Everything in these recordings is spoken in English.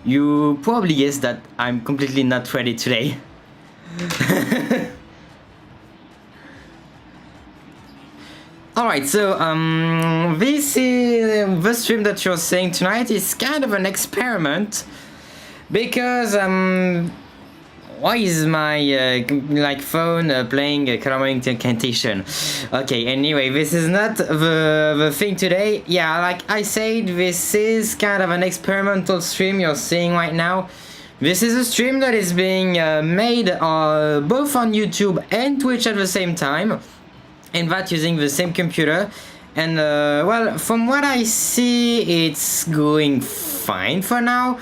You probably guessed that I'm completely not ready today. Alright, so this is the stream that you're seeing tonight is kind of an experiment because why is my like phone playing a Calamari incantation? Okay, anyway, this is not the thing today. Yeah, like I said, this is kind of an experimental stream you're seeing right now. This is a stream that is being made both on YouTube and Twitch at the same time, and that using the same computer. And well, from what I see, it's going fine for now.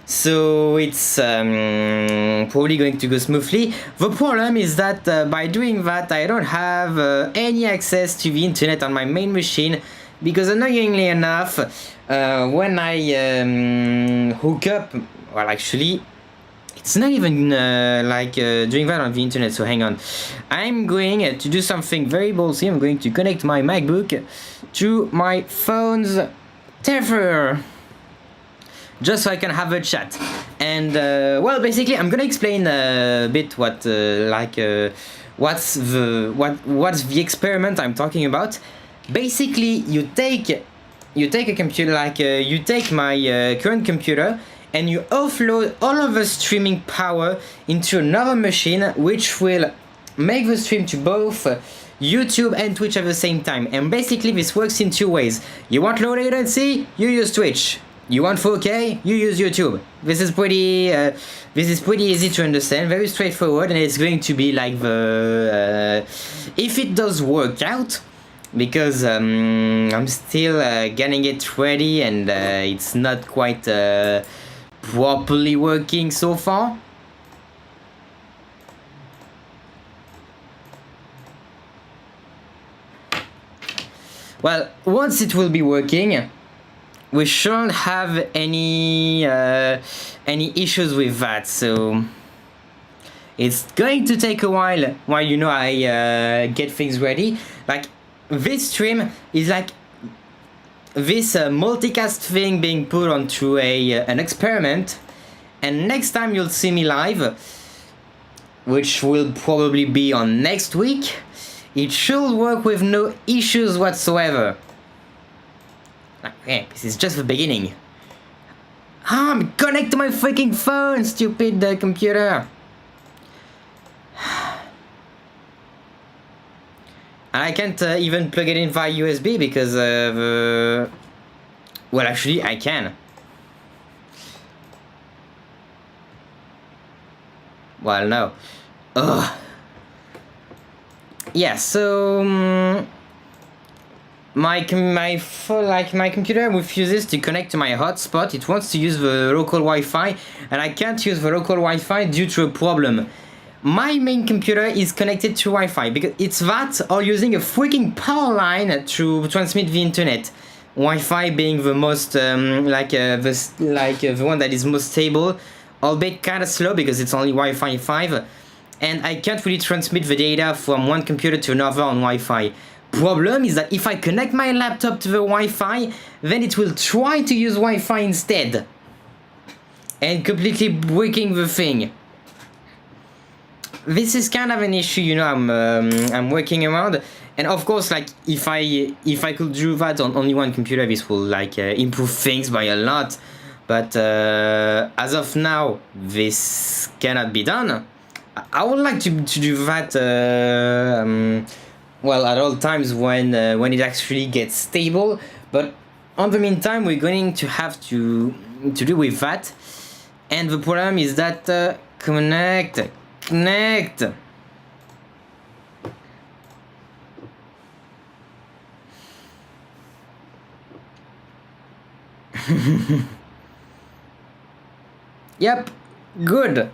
So it's probably going to go smoothly. The problem is that by doing that, I don't have any access to the internet on my main machine, because annoyingly enough, when I hook up, well, actually, it's not even doing that on the internet, so hang on. I'm going to do something very ballsy. I'm going to connect my MacBook to my phone's tether, just so I can have a chat. And well, basically, I'm gonna explain a bit what what's the experiment I'm talking about. Basically, you take a computer, you take my current computer, and you offload all of the streaming power into another machine, which will make the stream to both YouTube and Twitch at the same time. And basically, this works in two ways. You want low latency? You use Twitch. You want 4K? You use YouTube. This is pretty easy to understand, very straightforward, and it's going to be like the if it does work out, because I'm still getting it ready, and it's not quite properly working so far. Well, once it will be working, we shouldn't have any issues with that. So it's going to take a while you know I get things ready. Like, this stream is like this multicast thing being put onto an experiment, and next time you'll see me live, which will probably be on next week, it should work with no issues whatsoever. Okay, this is just the beginning. I'm connected to my freaking phone, stupid computer. I can't even plug it in via USB because well, actually, I can. Well, no. Ugh. Yeah, so my computer refuses to connect to my hotspot. It wants to use the local Wi-Fi, and I can't use the local Wi-Fi due to a problem. My main computer is connected to Wi-Fi because it's that, or using a freaking power line to transmit the internet. Wi-Fi being the most the one that is most stable, albeit kind of slow because it's only Wi-Fi 5, and I can't really transmit the data from one computer to another on Wi-Fi. Problem is that if I connect my laptop to the Wi-Fi, then it will try to use Wi-Fi instead, and completely breaking the thing. This is kind of an issue, you know, I'm working around, and of course, like, if I could do that on only one computer, this will improve things by a lot. But as of now, this cannot be done. I would like to do that well, at all times when it actually gets stable. But on the meantime, we're going to have to do with that. And the problem is that connect. Yep, good.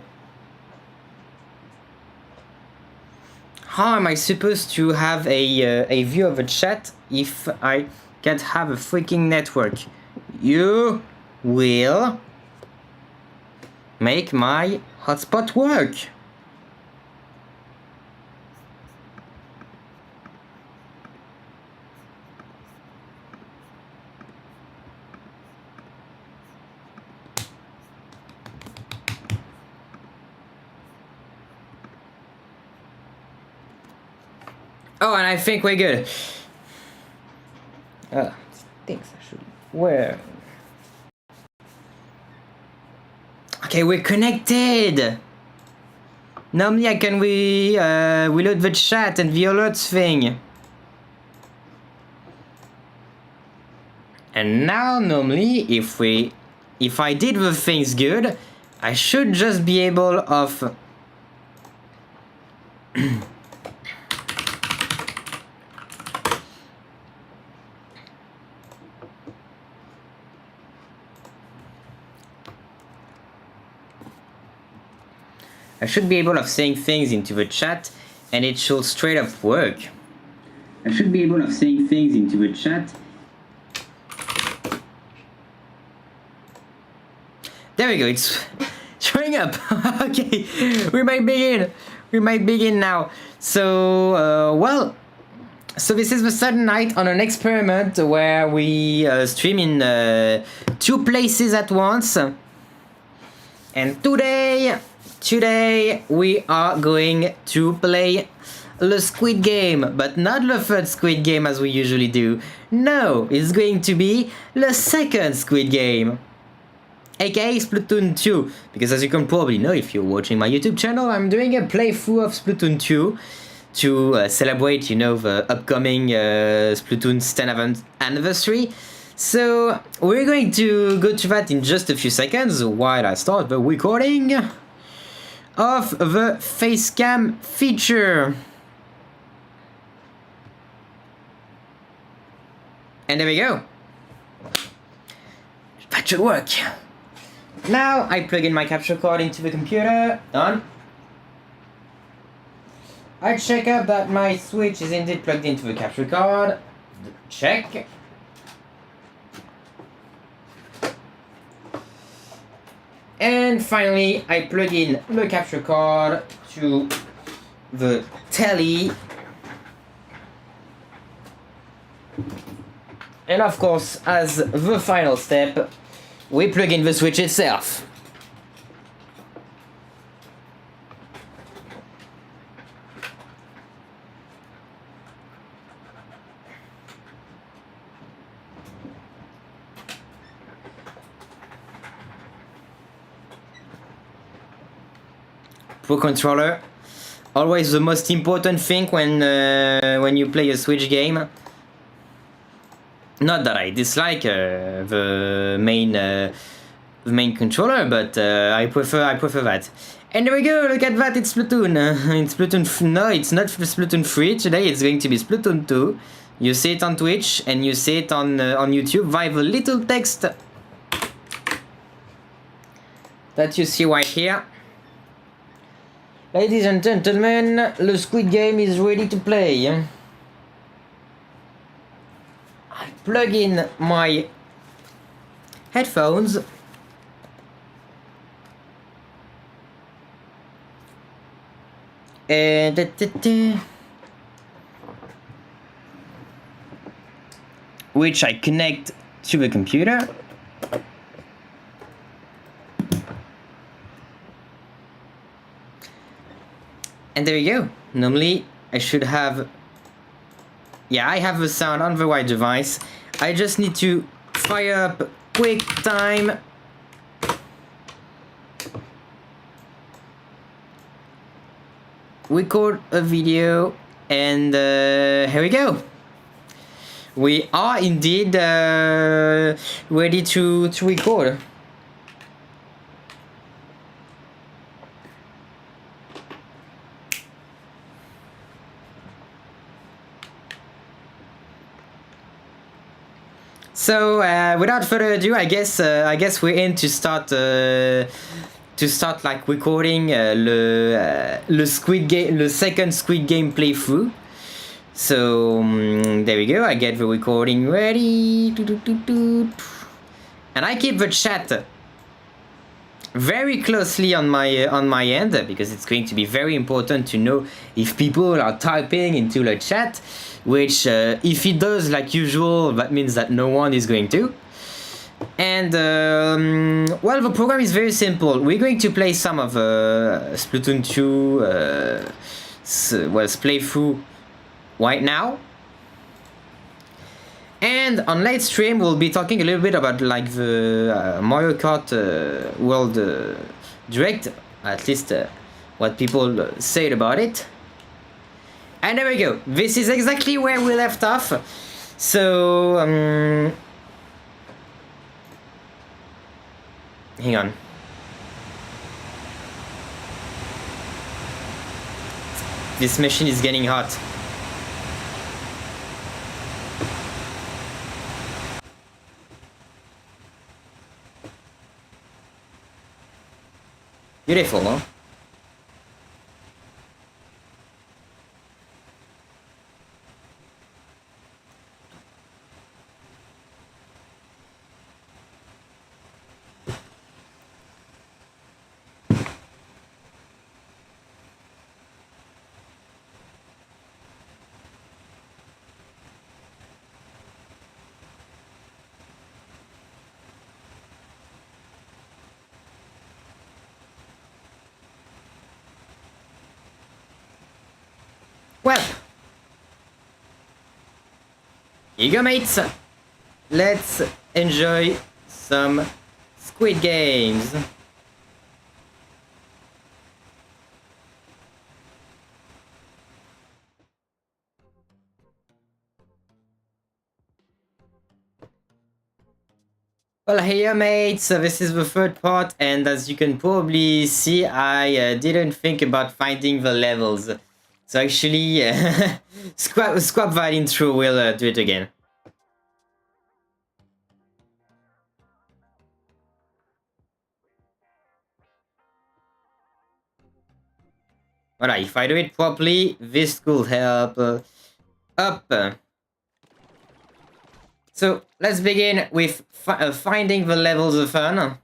How am I supposed to have a view of a chat if I can't have a freaking network? You will make my hotspot work. Oh, and I think we're good. Things actually. Where? Okay, we're connected. Normally I can reload the chat and the alerts thing. And now normally if I did the things good, I should just be able of I should be able of saying things into the chat and it should straight up work. I should be able of saying things into the chat. There we go, it's showing up. Okay, we might begin now. So, well, so this is the third night on an experiment where we stream in 2 places at once. And today we are going to play the Squid Game, but not the third Squid Game as we usually do. No, it's going to be the second Squid Game, aka Splatoon 2, because as you can probably know if you're watching my YouTube channel, I'm doing a playthrough of Splatoon 2 to celebrate, you know, the upcoming Splatoon's 10th anniversary. So we're going to go to that in just a few seconds while I start the recording of the facecam feature. And there we go. That should work. Now I plug in my capture card into the computer. Done. I check up that my switch is indeed plugged into the capture card. Check. And finally, I plug in the capture card to the telly. And of course, as the final step, we plug in the switch itself. Pro controller, always the most important thing when you play a Switch game. Not that I dislike the main controller, but I prefer that. And there we go. Look at that. It's Splatoon. It's Splatoon. No, it's not Splatoon 3 today. It's going to be Splatoon 2. You see it on Twitch and you see it on YouTube via the little text that you see right here. Ladies and gentlemen, the Squid Game is ready to play. I plug in my headphones. Which I connect to the computer. And there you go. Normally, I should have... Yeah, I have the sound on the right device. I just need to fire up QuickTime. Record a video. And here we go. We are indeed ready to record. So without further ado, I guess we're in to start like recording the Squid Game, the second Squid Game playthrough. So there we go. I get the recording ready, and I keep the chat very closely on my end because it's going to be very important to know if people are typing into the chat. Which, if it does like usual, that means that no one is going to. And, well, the program is very simple. We're going to play some of Splatoon 2, playthrough right now. And on late stream, we'll be talking a little bit about like the Mario Kart World Direct, at least what people said about it. And there we go. This is exactly where we left off. So, hang on. This machine is getting hot. Beautiful, huh? Well, here you go, mates. Let's enjoy some Squid Games. Well, hey mates, this is the third part, and as you can probably see, I didn't think about finding the levels. So actually, scrap that intro, we'll do it again. Alright, if I do it properly, this could help up. So let's begin with finding the levels of fun.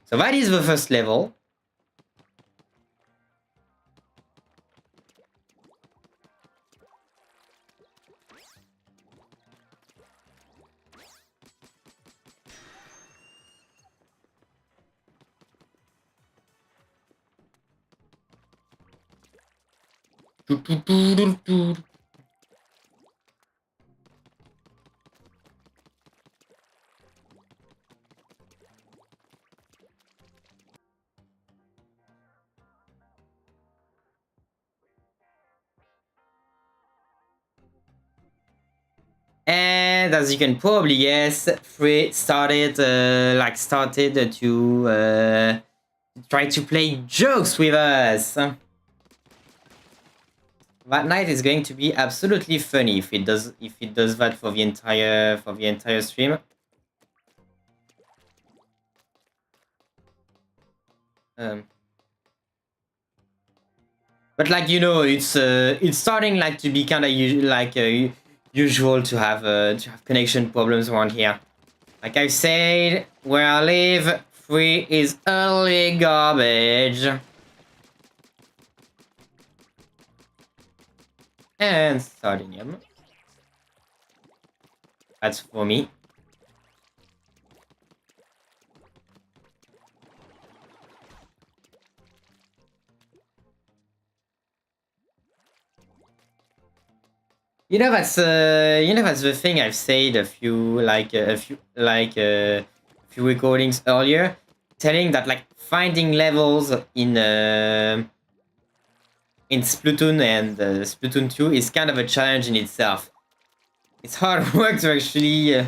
So that is the first level. And as you can probably guess, Free started to try to play jokes with us. That night is going to be absolutely funny if it does that for the entire stream. But like, you know, it's starting like to be kind of usual to have connection problems around here. Like I said, where I live, free is early garbage. And sardinium. That's for me. That's the thing I've said a few recordings earlier, telling that like finding levels in Splatoon and Splatoon 2 is kind of a challenge in itself. It's hard work to actually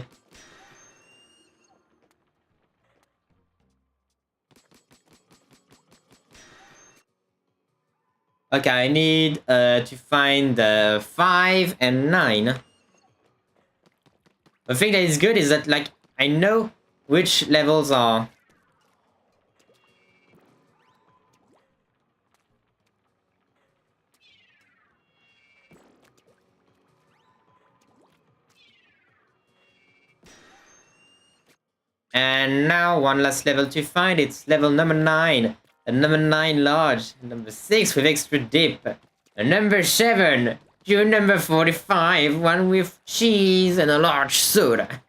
Okay, I need to find 5 and 9. The thing that is good is that like I know which levels are. And now one last level to find. It's level number 9. And number 9 large. Number 6 with extra dip. And number 7. June number 45. One with cheese and a large soda.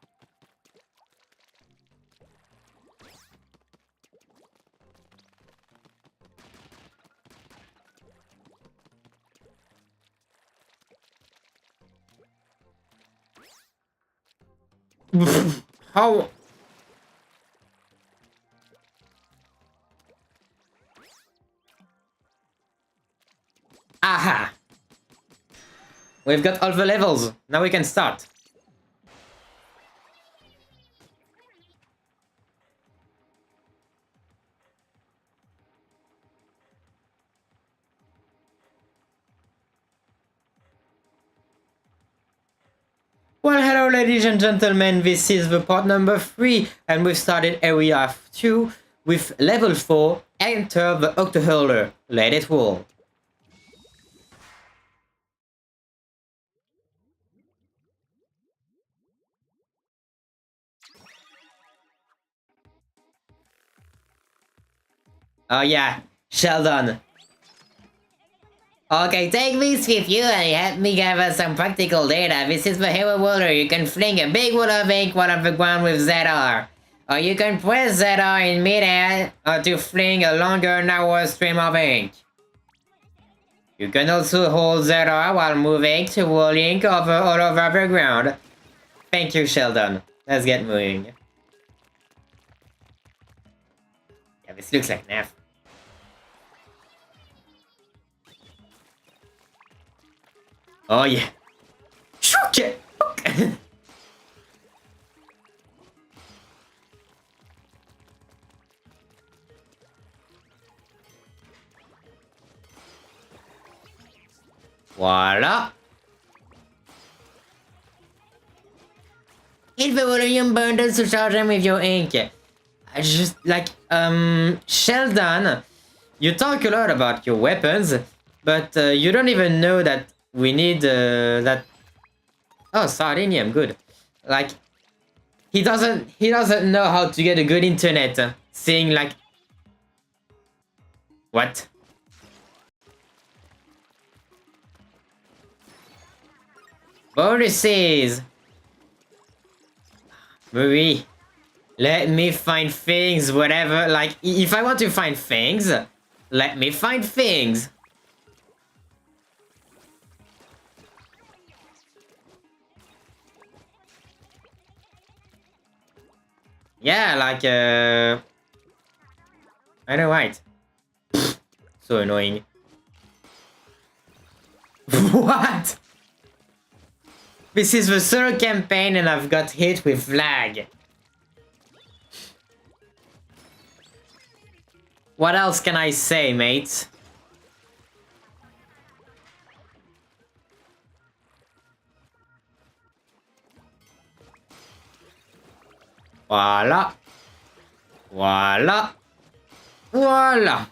How? Aha! We've got all the levels. Now we can start. Well, hello ladies and gentlemen, this is the part number 3, and we've started area 2 with level 4, enter the Octohurler. Let it roll. Oh yeah, Sheldon. Okay, take this with you and help me gather some practical data. This is the hero roller. You can fling a big wall of ink while on the ground with ZR. Or you can press ZR in midair to fling a longer, narrower stream of ink. You can also hold ZR while moving to roll ink all over the ground. Thank you, Sheldon. Let's get moving. Yeah, this looks like Neff. Oh yeah. Shook it. Voila. Hit the volume bundles to charge them with your ink. I just like Sheldon, you talk a lot about your weapons, but you don't even know that we need that. Oh, Sardinium, good. Like he doesn't know how to get a good internet. Seeing like what? Bonuses. Marie, let me find things, whatever. Like, if I want to find things, let me find things. Yeah, like, I know, right? So annoying. What? This is the solo campaign and I've got hit with lag. What else can I say, mates? Voila. Voila. Voila.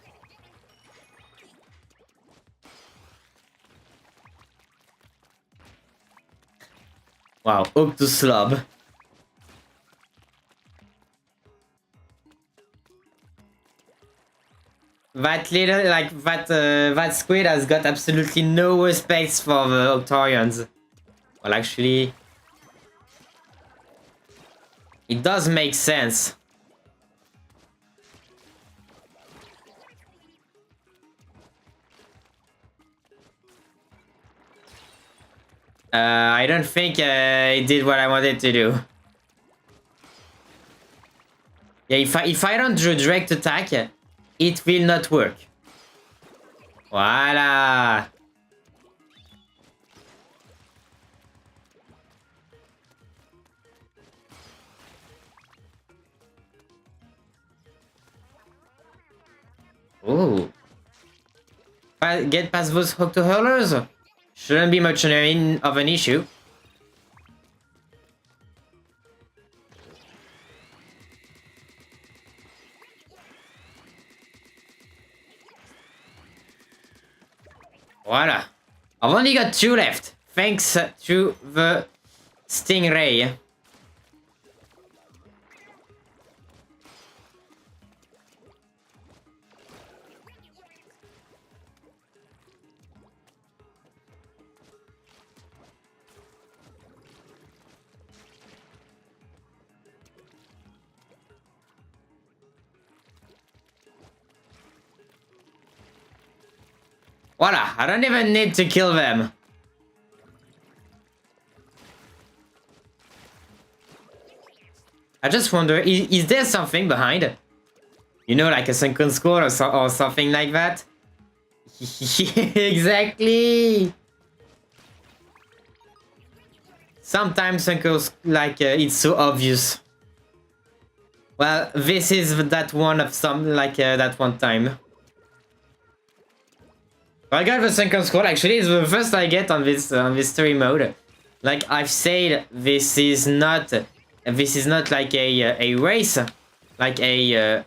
Wow, Octoslob. That little, like, that squid has got absolutely no respect for the Octorians. Well, actually, it does make sense. I don't think it did what I wanted to do. Yeah, if I don't do direct attack, it will not work. Voila. Ooh. Get past those Octohurlers? Shouldn't be much of an issue. Voila. I've only got 2 left, thanks to the Stingray. Voila, I don't even need to kill them. I just wonder, is there something behind? You know, like a sunken skull or something like that? Exactly! Sometimes sunken like it's so obvious. Well, this is that one of some like that one time. I got the sunken skull. Actually, it's the first I get on this story mode. Like I've said, this is not like a race, like a.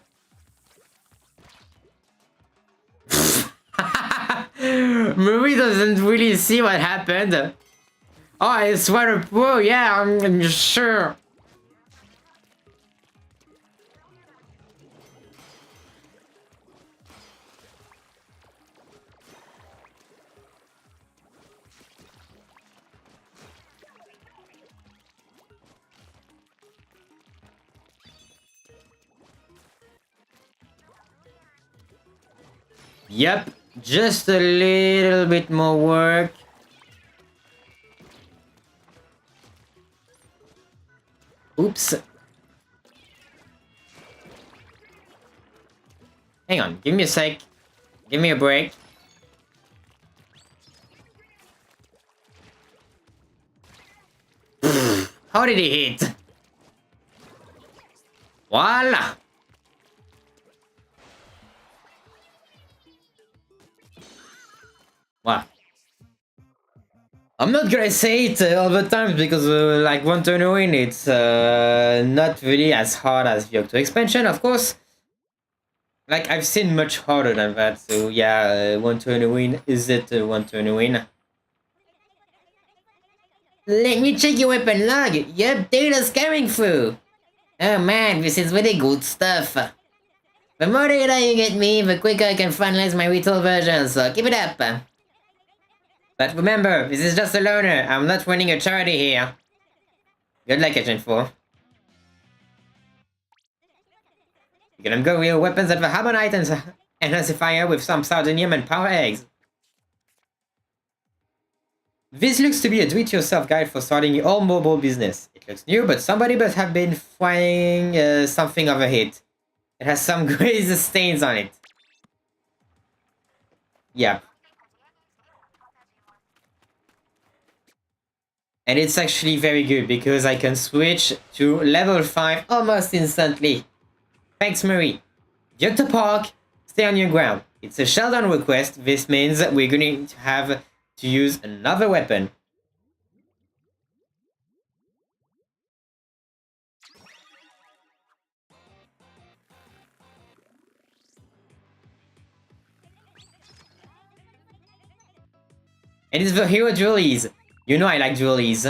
Marie doesn't really see what happened. Oh, it's water. Whoa, yeah, I'm sure. Yep, just a little bit more work. Oops. Hang on, give me a sec. Give me a break. How did he hit? Voila! Wow. I'm not gonna say it all the time because like one turn win, it's not really as hard as the Octo expansion, of course. Like I've seen much harder than that, so yeah, one turn win. Is it one turn win? Let me check your weapon log. Yep, data's coming through. Oh man, this is really good stuff. The more data you get me, the quicker I can finalize my retail version, so keep it up. But remember, this is just a loner. I'm not running a charity here. Good luck, Agent 4. You can upgrade real weapons at the Harmonite and Enhancifier with some Sardinium and Power Eggs. This looks to be a do-it-yourself guide for starting your own mobile business. It looks new, but somebody must have been frying something of a hit. It has some crazy stains on it. Yeah. And it's actually very good because I can switch to level 5 almost instantly. Thanks, Marie. Get to park, stay on your ground. It's a shelldown request. This means that we're going to have to use another weapon. And it's the hero jewelies. You know I like jewelies.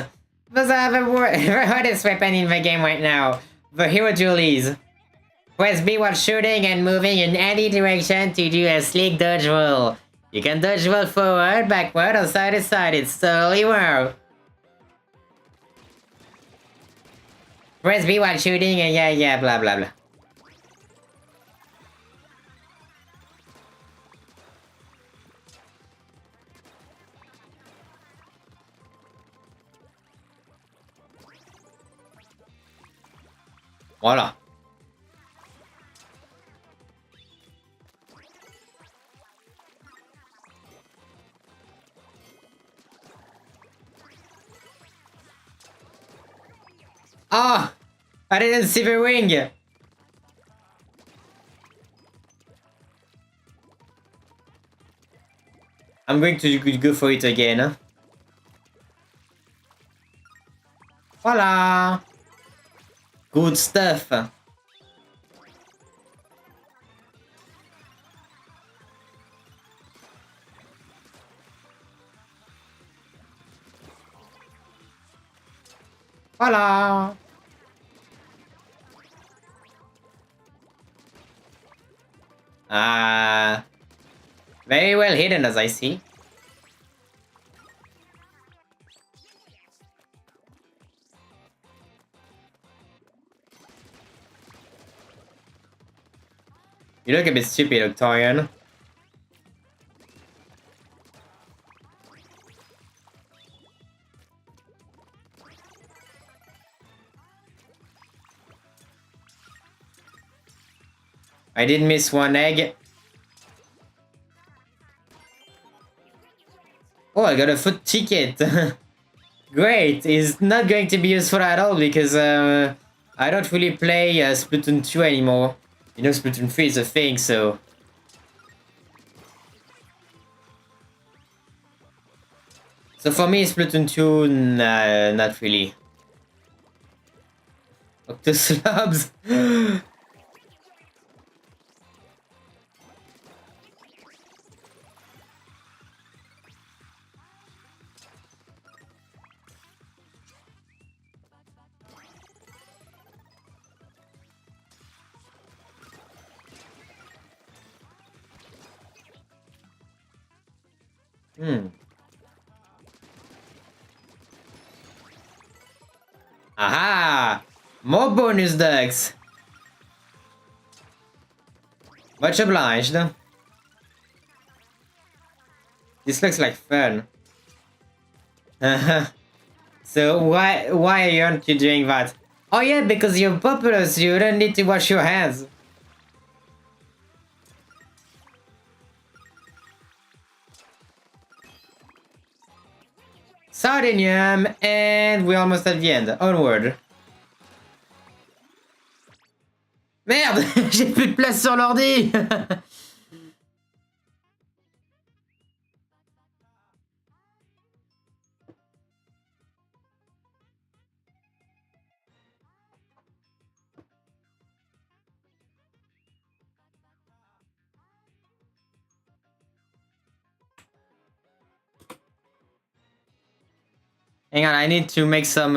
Those are the hardest weapon in the game right now. The hero jewelies. Press B while shooting and moving in any direction to do a sleek dodge roll. You can dodge roll forward, backward, or side to side. It's totally wow. Press B while shooting and yeah, blah blah blah. Voila. Oh! I didn't see the wing! I'm going to go for it again. Huh? Voila! Good stuff. Voila! Very well hidden as I see. You look a bit stupid, Octorian. I did miss one egg. Oh, I got a food ticket. Great. It's not going to be useful at all because I don't really play Splatoon 2 anymore. You know, Splatoon 3 is a thing, so... So for me, Splatoon 2, nah, not really. Octoslobs. Aha! More bonus ducks! Much obliged. This looks like fun. So why aren't you doing that? Oh yeah, because you're popular, so you don't need to wash your hands. Sardinium, and we're almost at the end. Onward. Merde, j'ai plus de place sur l'ordi. Hang on, I need to make some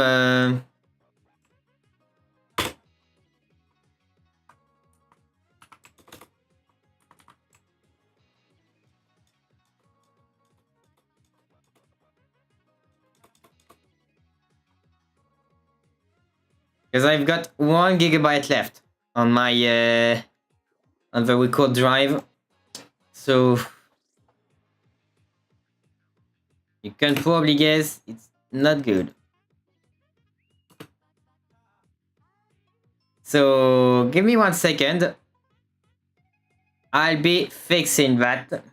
because I've got 1 gigabyte left on my on the record drive. So you can probably guess it's not good. So give me 1 second. I'll be fixing that.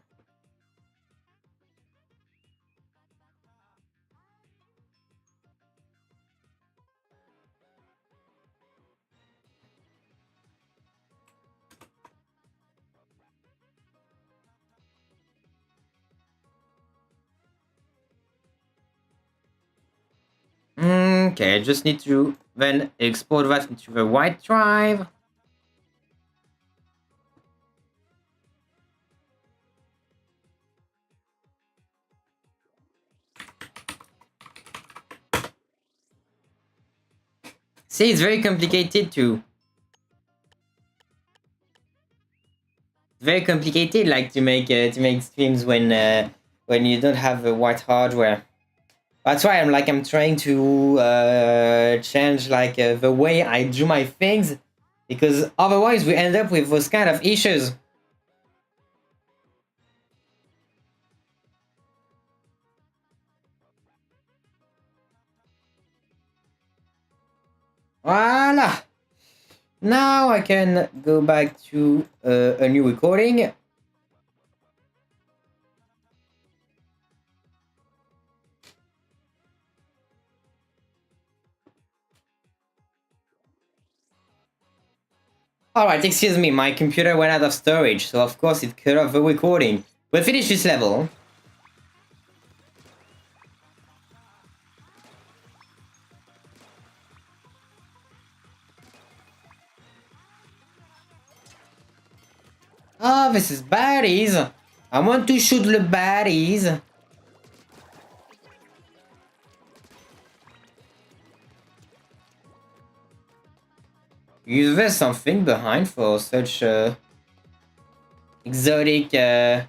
Okay, I just need to then export that into the white drive. See, it's very complicated too. Very complicated, like to make streams when you don't have a white hardware. That's why I'm trying to change the way I do my things, because otherwise we end up with those kind of issues. Voila! Now I can go back to a new recording. Alright, excuse me, my computer went out of storage, so of course it cut off the recording. We'll finish this level. Oh, this is baddies. I want to shoot the baddies. Is there something behind for such exotic... No,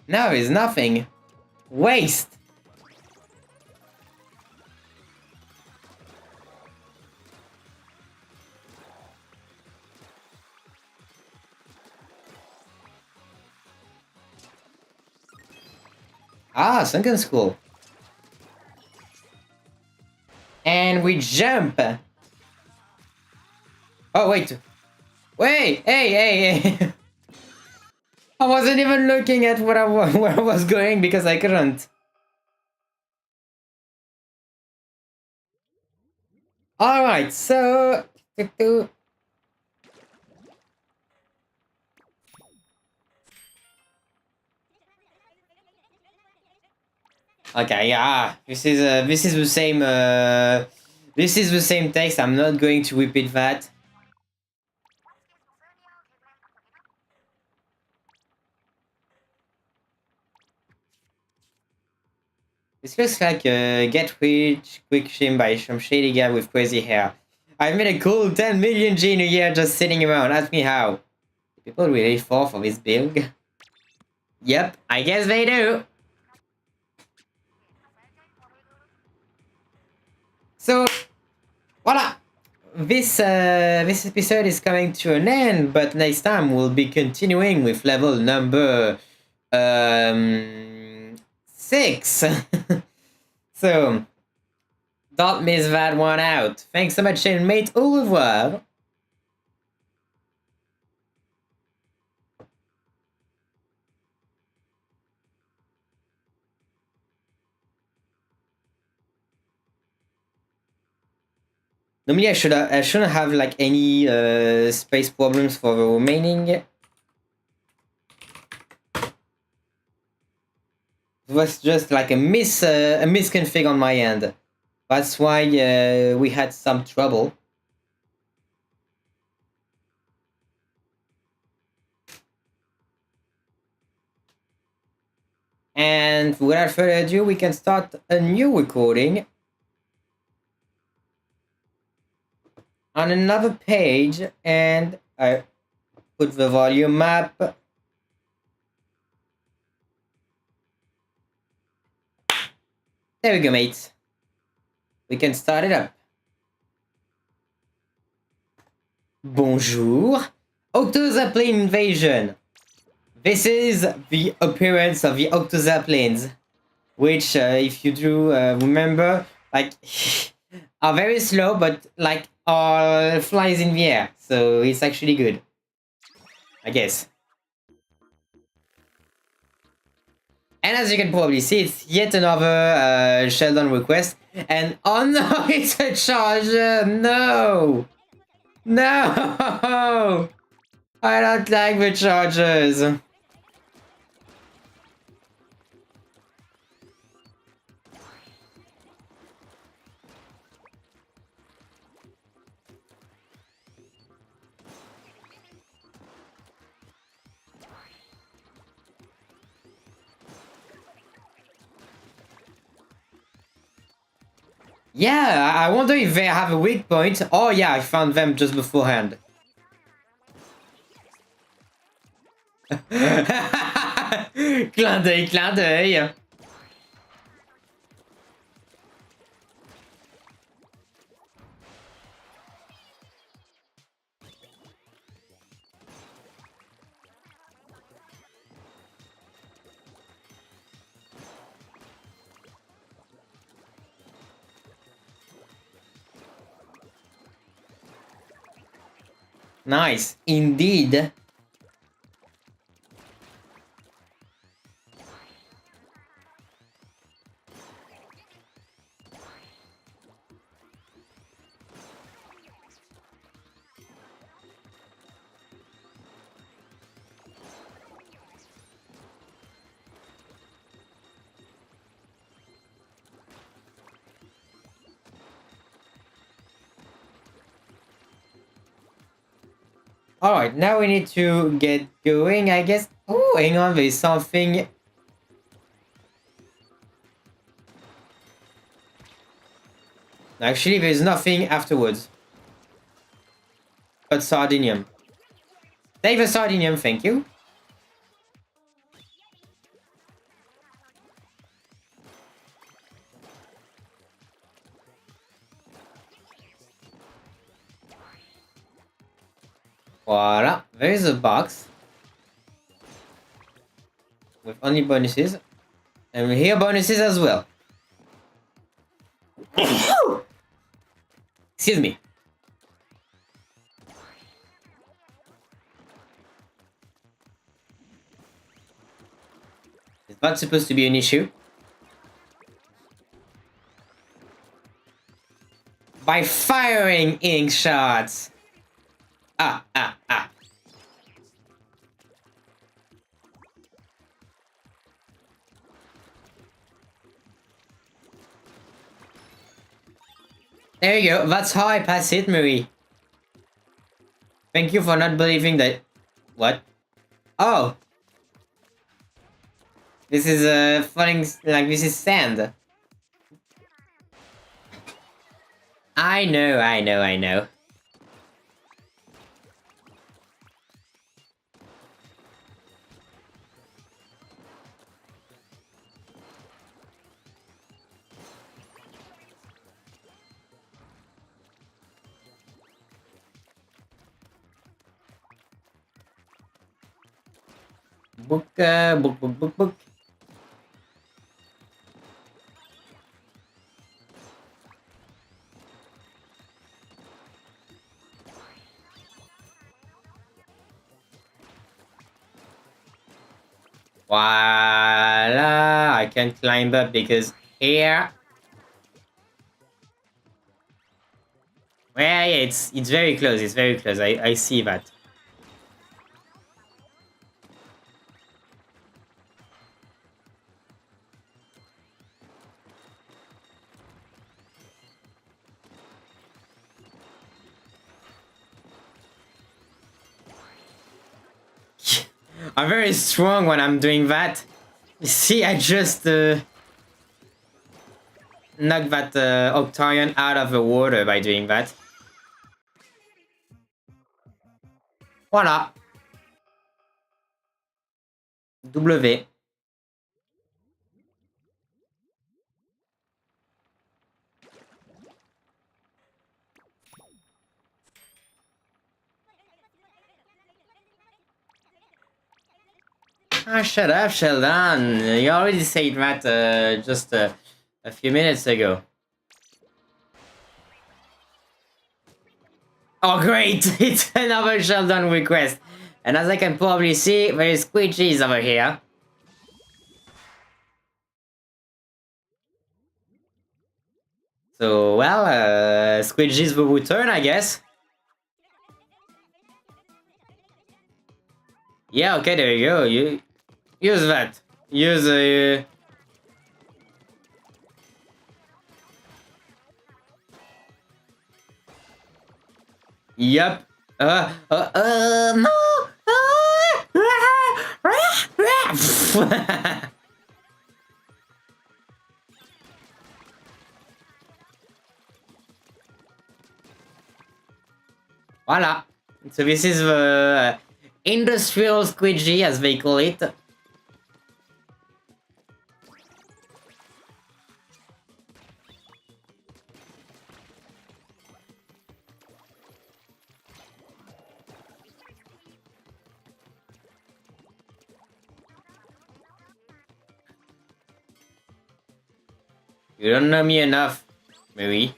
there's nothing. Waste. Ah, sunken school. And we jump. Oh, wait. Wait, hey. I wasn't even looking at where I was going because I couldn't. Alright, so... Okay, yeah, this is the same this is the same text. I'm not going to repeat that. This looks like a get rich quick scheme by some shady guy with crazy hair. I've made a cool 10 million G in a year just sitting around. Ask me how. Do people really fall for this build? Yep, I guess they do. So, voila! This episode is coming to an end, but next time we'll be continuing with level number 6. So don't miss that one out. Thanks so much, and mate. Au revoir. Normally, I shouldn't have like any space problems for the remaining. It was just like a misconfig on my end. That's why we had some trouble. And without further ado, we can start a new recording on another page, and I put the volume map. There we go, mates. We can start it up. Bonjour. Octozaplane invasion. This is the appearance of the Octozaplanes, which, if you do remember, like, are very slow, but like all flies in the air. So it's actually good, I guess. And as you can probably see, it's yet another Sheldon request. And oh no, it's a charger! No! No! I don't like the chargers. Yeah, I wonder if they have a weak point. Oh yeah, I found them just beforehand. Clin d'œil, clin d'œil. Nice, indeed. Alright, now we need to get going, I guess. Oh, hang on, there's something. Actually, there's nothing afterwards. But Sardinium. Save a Sardinium, thank you. Voila, there is a box with only bonuses, and here bonuses as well. Excuse me. Not supposed to be an issue. By firing ink shots. Ah. There you go. That's how I pass it, Marie. Thank you for not believing that. What? Oh. This is falling, like this is sand. I know. Book. Voila! I can climb up because here. Well, yeah, it's very close. It's very close. I see that. I'm very strong when I'm doing that. You see, I just knocked that Octarion out of the water by doing that. Voilà. W. Ah, shut up, Sheldon. You already said that just a few minutes ago. Oh, great! It's another Sheldon request. And as I can probably see, there is squidgies over here. So, well, squidgies will return, I guess. Yeah, okay, there you go. You use that. Use Yep. No. Voila. So this is the industrial squidgy, as they call it. You don't know me enough, Marie.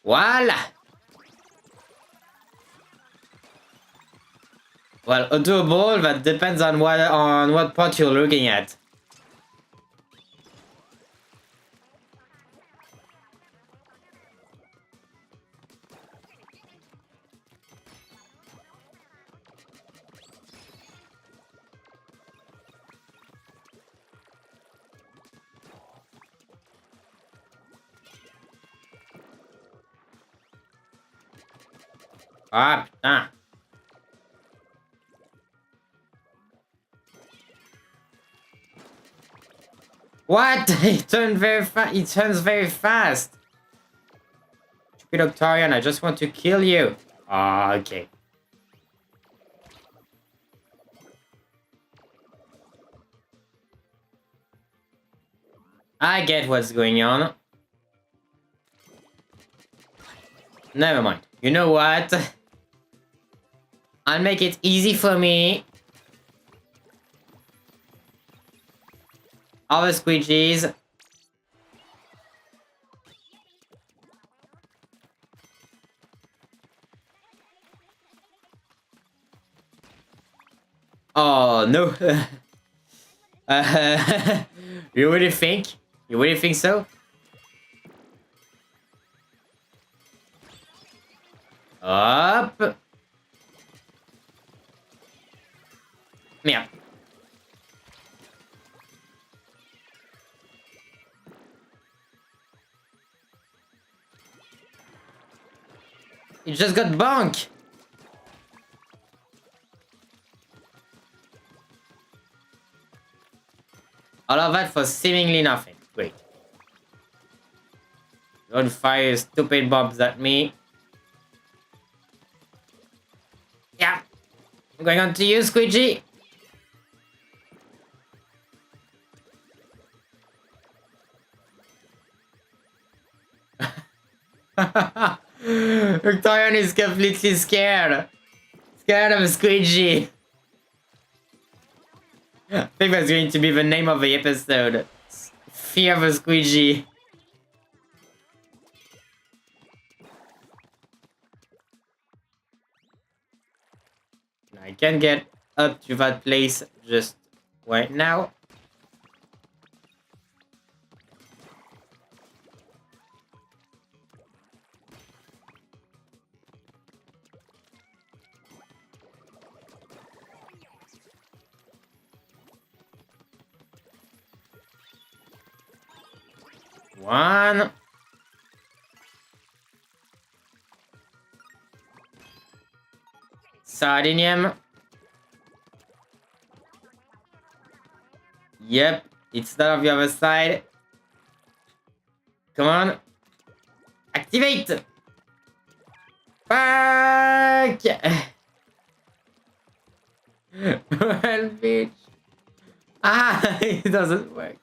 Voila! Well, auto ball, that depends on what part you're looking at. Ah, putain. What? It turns very fast. Stupid Octarion, I just want to kill you. Ah, okay. I get what's going on. Never mind. You know what? I'll make it easy for me. All the squidgies. Oh no. You really think? You really think so? Up. Yeah. You just got bonk. All of that for seemingly nothing. Great. Don't fire stupid bombs at me. Yeah. I'm going on to you, Squidgy. Victorian is completely scared. Scared of Squidgy. I think that's going to be the name of the episode. Fear of a Squidgy. I can get up to that place just right now. One. Sardinium. Yep, it's not on the other side. Come on. Activate! Fuck! Well, bitch. Ah, it doesn't work.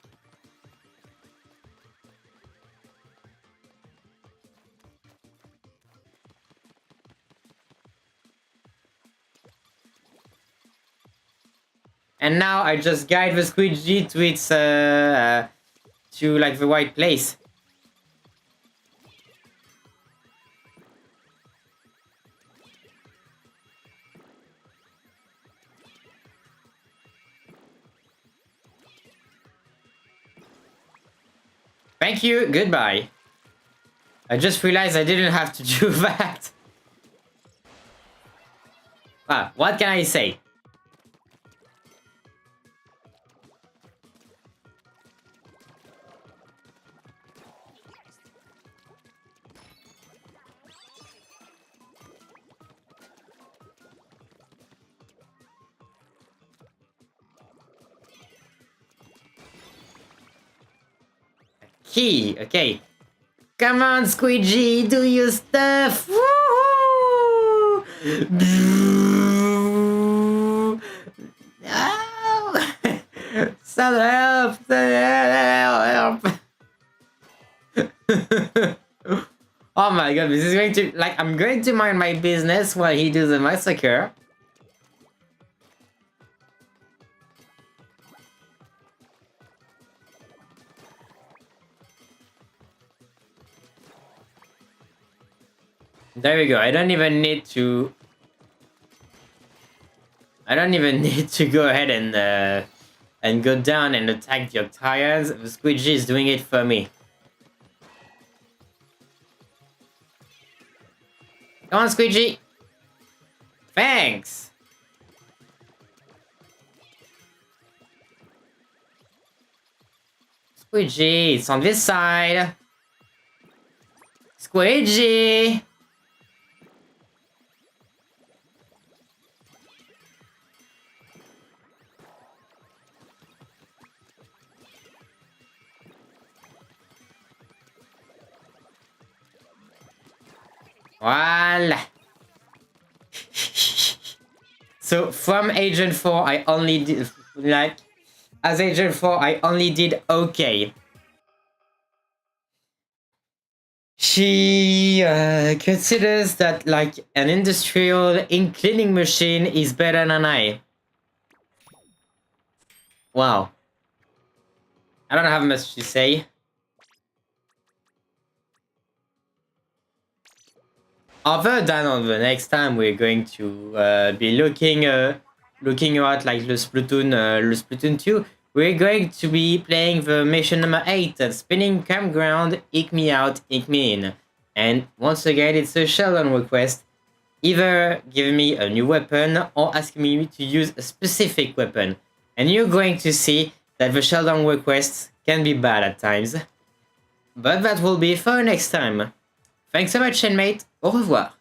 And now I just guide the Squidgy to its to like the right place. Thank you, goodbye. I just realized I didn't have to do that. Ah, what can I say? Key, okay. Come on, Squidgy, do your stuff. Woohoo! No! Some help! Help! Oh my god, this is going to like I'm going to mind my business while he does a massacre. There we go. I don't even need to go ahead and go down and attack the Octarians. The Squidgy is doing it for me. Come on, Squidgy. Thanks. Squidgy, it's on this side. Squidgy. Voila. So from Agent 4, I only did like as Agent 4, I only did okay. She considers that like an industrial ink cleaning machine is better than I. Wow. I don't have much to say. Other than on the next time we're going to be looking looking at like the Splatoon 2, we're going to be playing the mission number 8, Spinning Campground, Ink Me Out, Ink Me In. And once again, it's a showdown request. Either give me a new weapon or ask me to use a specific weapon. And you're going to see that the showdown requests can be bad at times. But that will be for next time. Thanks so much, Chainmate. Au revoir.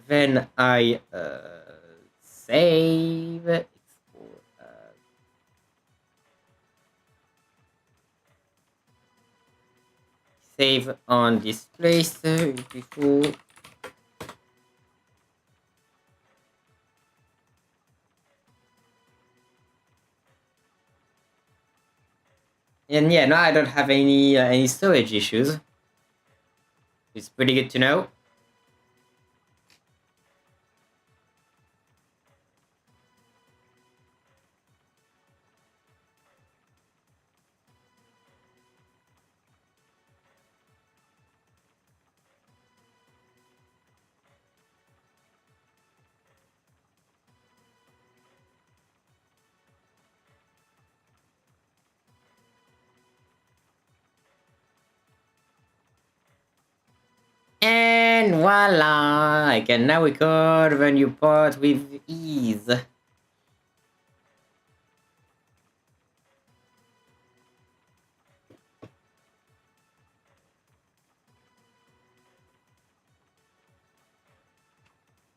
Then I save. Save on this place before. And yeah, no, I don't have any storage issues. It's pretty good to know. And voila! I can now record the new part with ease.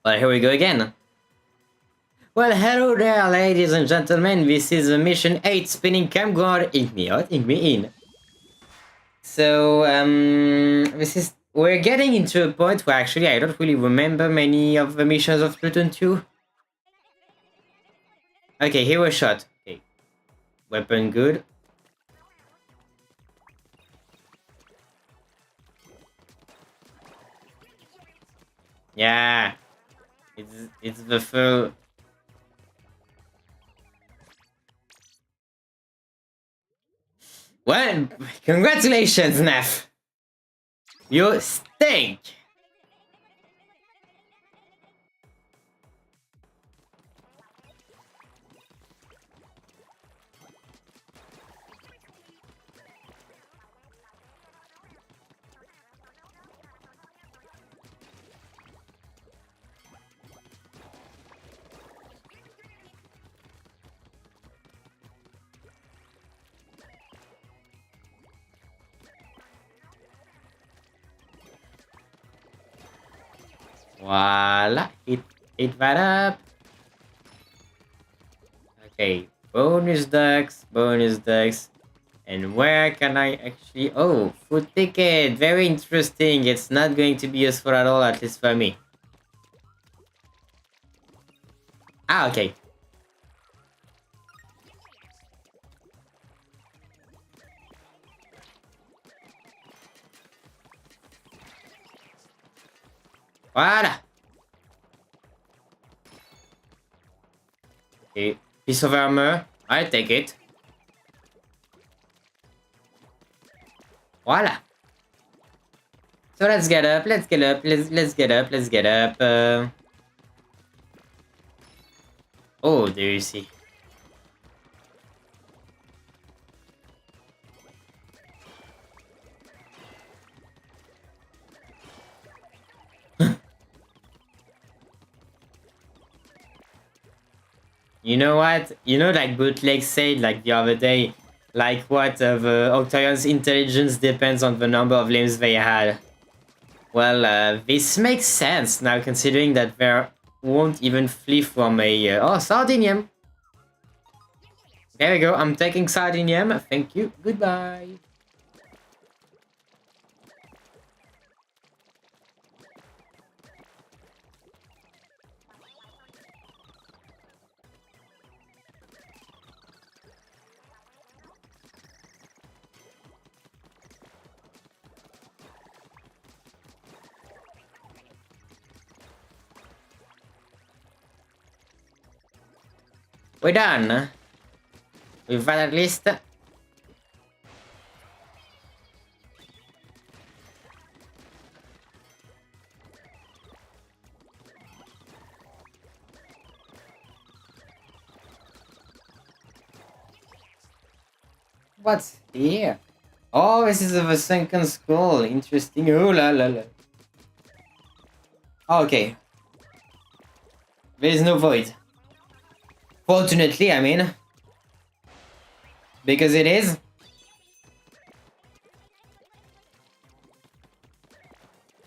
But here we go again. Well, hello there, ladies and gentlemen. This is mission 8, Spinning Campground. Ink me out, ink me in. So, we're getting into a point where actually I don't really remember many of the missions of Splatoon 2. Okay, here we're shot. Okay. Weapon good. Yeah. It's the full. Well, congratulations, Neff. You stink. Voila, hit that up. Okay, bonus ducks. And where can I actually... Oh, food ticket, very interesting. It's not going to be useful at all, at least for me. Ah, okay. Voila. Okay, piece of armor. I'll take it. Voila. So let's get up. Let's get up. Oh, there you see. You know what? You know, like Bootleg said, like the other day, like what the Octarion's intelligence depends on the number of limbs they had. Well, this makes sense now, considering that they won't even flee from a... oh, Sardinium! There we go, I'm taking Sardinium. Thank you, goodbye. We're done. With that at least. What's here? Oh, this is the sunken skull. Interesting. Oh la la la. Okay. There is no void. Fortunately, I mean. Because it is.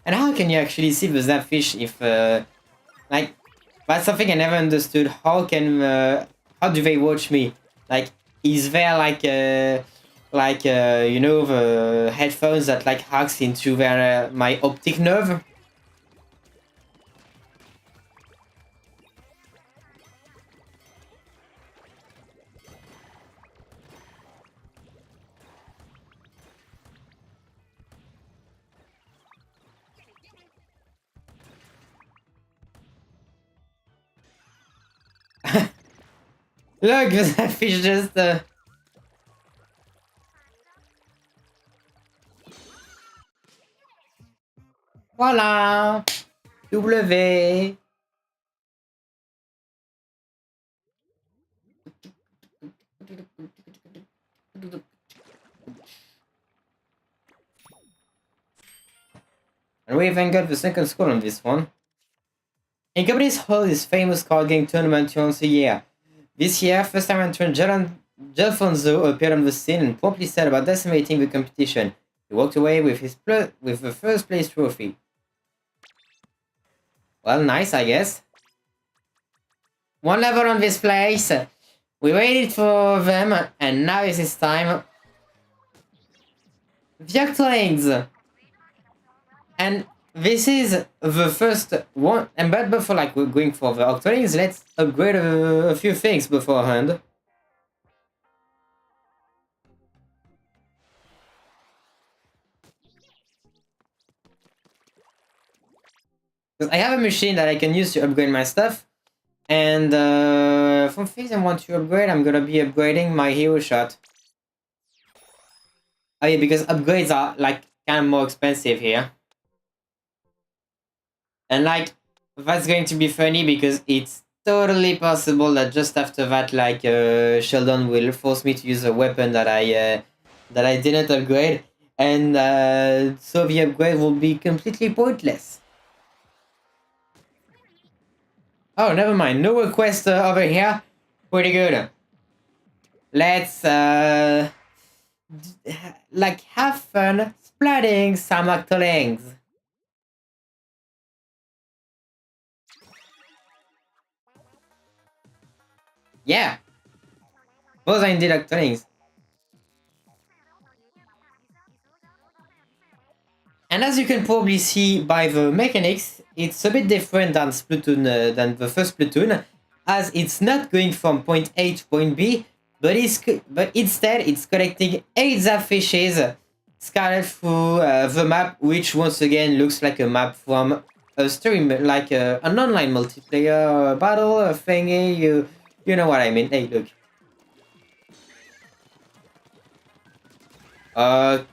And how can you actually see the Zapfish if, like, that's something I never understood. How do they watch me? Like, is there you know, the headphones that like hacks into their my optic nerve? Look, the Zapfish just. Voila! W. And we even got the second score on this one. And companies hold this famous card game tournament once a year. This year, first time entrant Gelfonso appeared on the scene and promptly said about decimating the competition. He walked away with the first place trophy. Well, nice, I guess. One level on this place. We waited for them, and now it is time. The Octolings! And this is the first one. And but before like we're going for the Octolings, let's upgrade a few things beforehand. Because I have a machine that I can use to upgrade my stuff. And from things I want to upgrade, I'm gonna be upgrading my hero shot. Oh yeah, because upgrades are like kind of more expensive here. And like, that's going to be funny because it's totally possible that just after that, like, Sheldon will force me to use a weapon that I didn't upgrade, and so the upgrade will be completely pointless. Oh, never mind. No request over here. Pretty good. Let's like have fun splatting some Octolings. Yeah, those are indeed Octolings. And as you can probably see by the mechanics, it's a bit different than Splatoon, than the first Splatoon, as it's not going from point A to point B, but instead it's collecting 8 Zapfishes scattered through the map, which once again looks like a map from a stream, like an online multiplayer battle thingy. You know what I mean? Hey, look. Okay.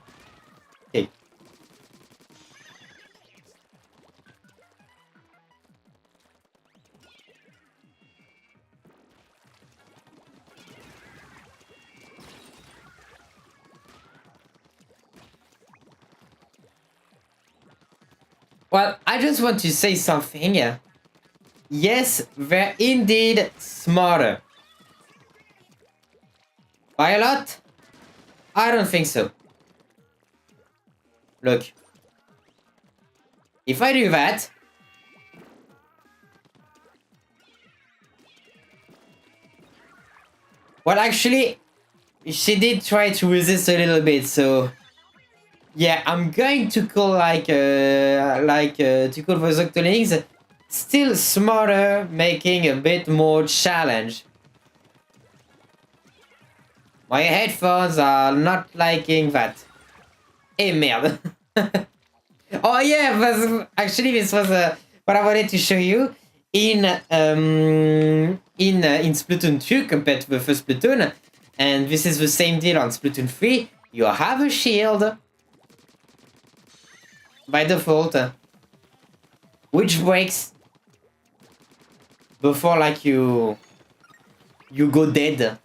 Well, I just want to say something. Yes, they're indeed smarter. By a lot? I don't think so. Look. If I do that... Well, actually, she did try to resist a little bit, so... Yeah, I'm going to call to call those Octolings still smarter, making a bit more challenge. My headphones are not liking that. Eh merde. Oh yeah, this was what I wanted to show you in Splatoon 2 compared to the first Splatoon, and this is the same deal on Splatoon 3. You have a shield by default, which breaks before like you go dead.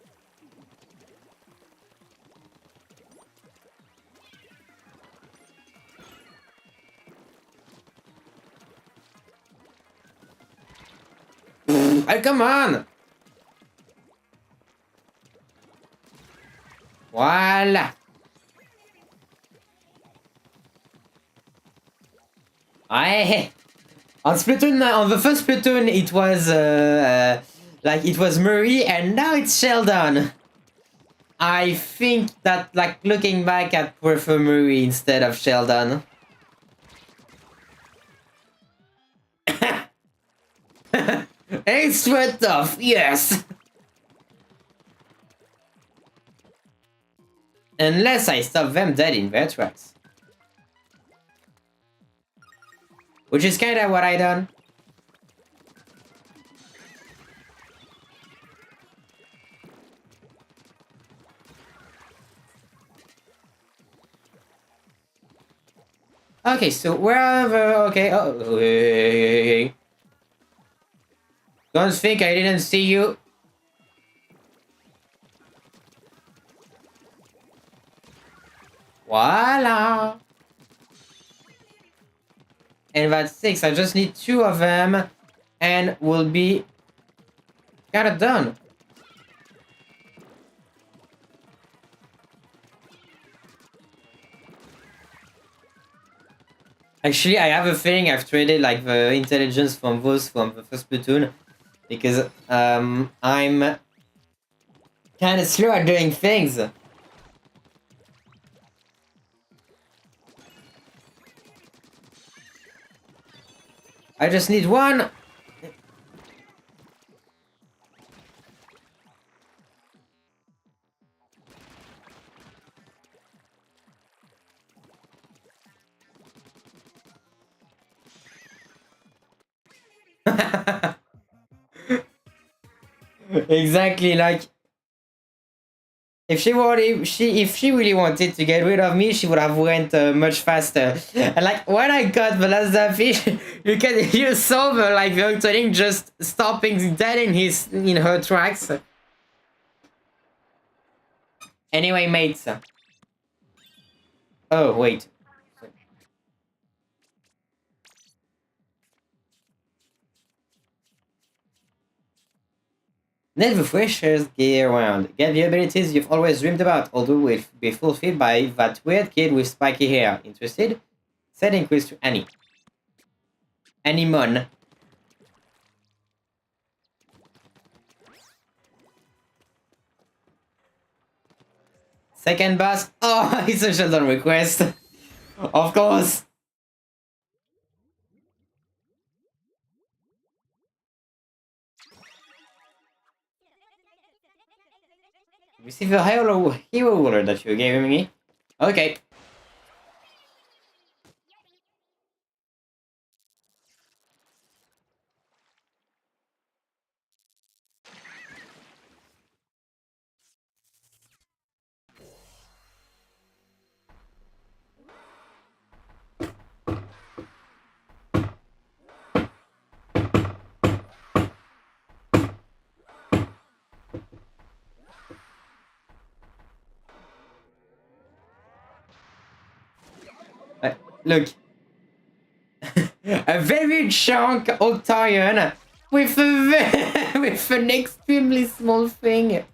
move. Oh, come on. Voila. Aye. On Splatoon, on the first Splatoon, it was like it was Murray, and now it's Sheldon. I think that, like, looking back, I prefer Murray instead of Sheldon. Extra tough, yes. Unless I stop them dead in their tracks. Which is kinda what I done. Okay, so wherever, okay, oh, hey. Don't think I didn't see you. Voila. And that's 6, I just need 2 of them, and we'll be kinda done. Actually, I have a feeling I've traded like the intelligence from those from the first platoon, because I'm kind of slow at doing things. I just need one. Exactly, like if she really wanted to get rid of me, she would have went much faster. And like when I got the last fish, you saw the like the Octoling just stopping dead in her tracks. Anyway, mates. Oh wait. Let the freshers get around. Get the abilities you've always dreamed about, although will be fulfilled by that weird kid with spiky hair. Interested? Setting quiz to Annie. Annie Mon. Second boss. Oh, it's a Sheldon request. Of course. Receive the hero ruler that you gave me. Okay. Look. A very chunk Octarion with with an extremely small thing.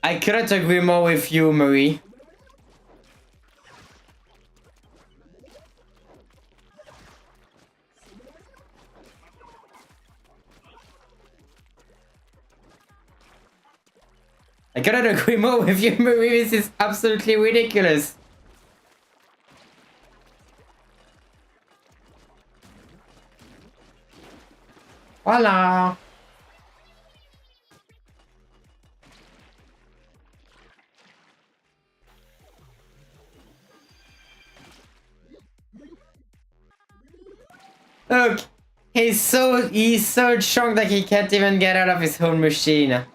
I couldn't agree more with you, Marie. I couldn't agree more with you, Marie. This is absolutely ridiculous. Voila. Look, he's so drunk that he can't even get out of his own machine.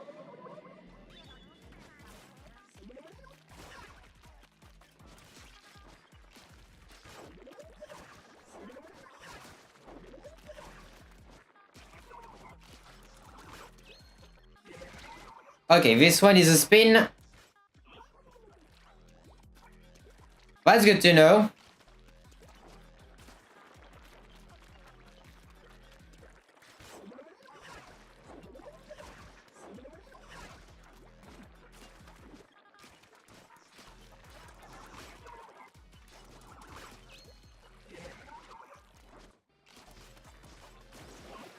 Okay, this one is a spin. That's good to know.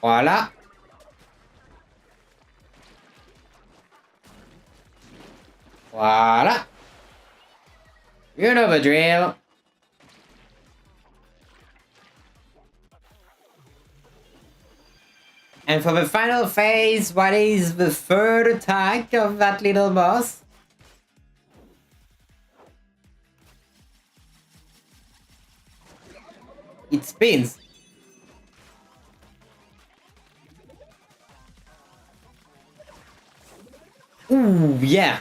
Voila. Voila. You know the drill. And for the final phase, what is the third attack of that little boss? It spins. Ooh, yeah.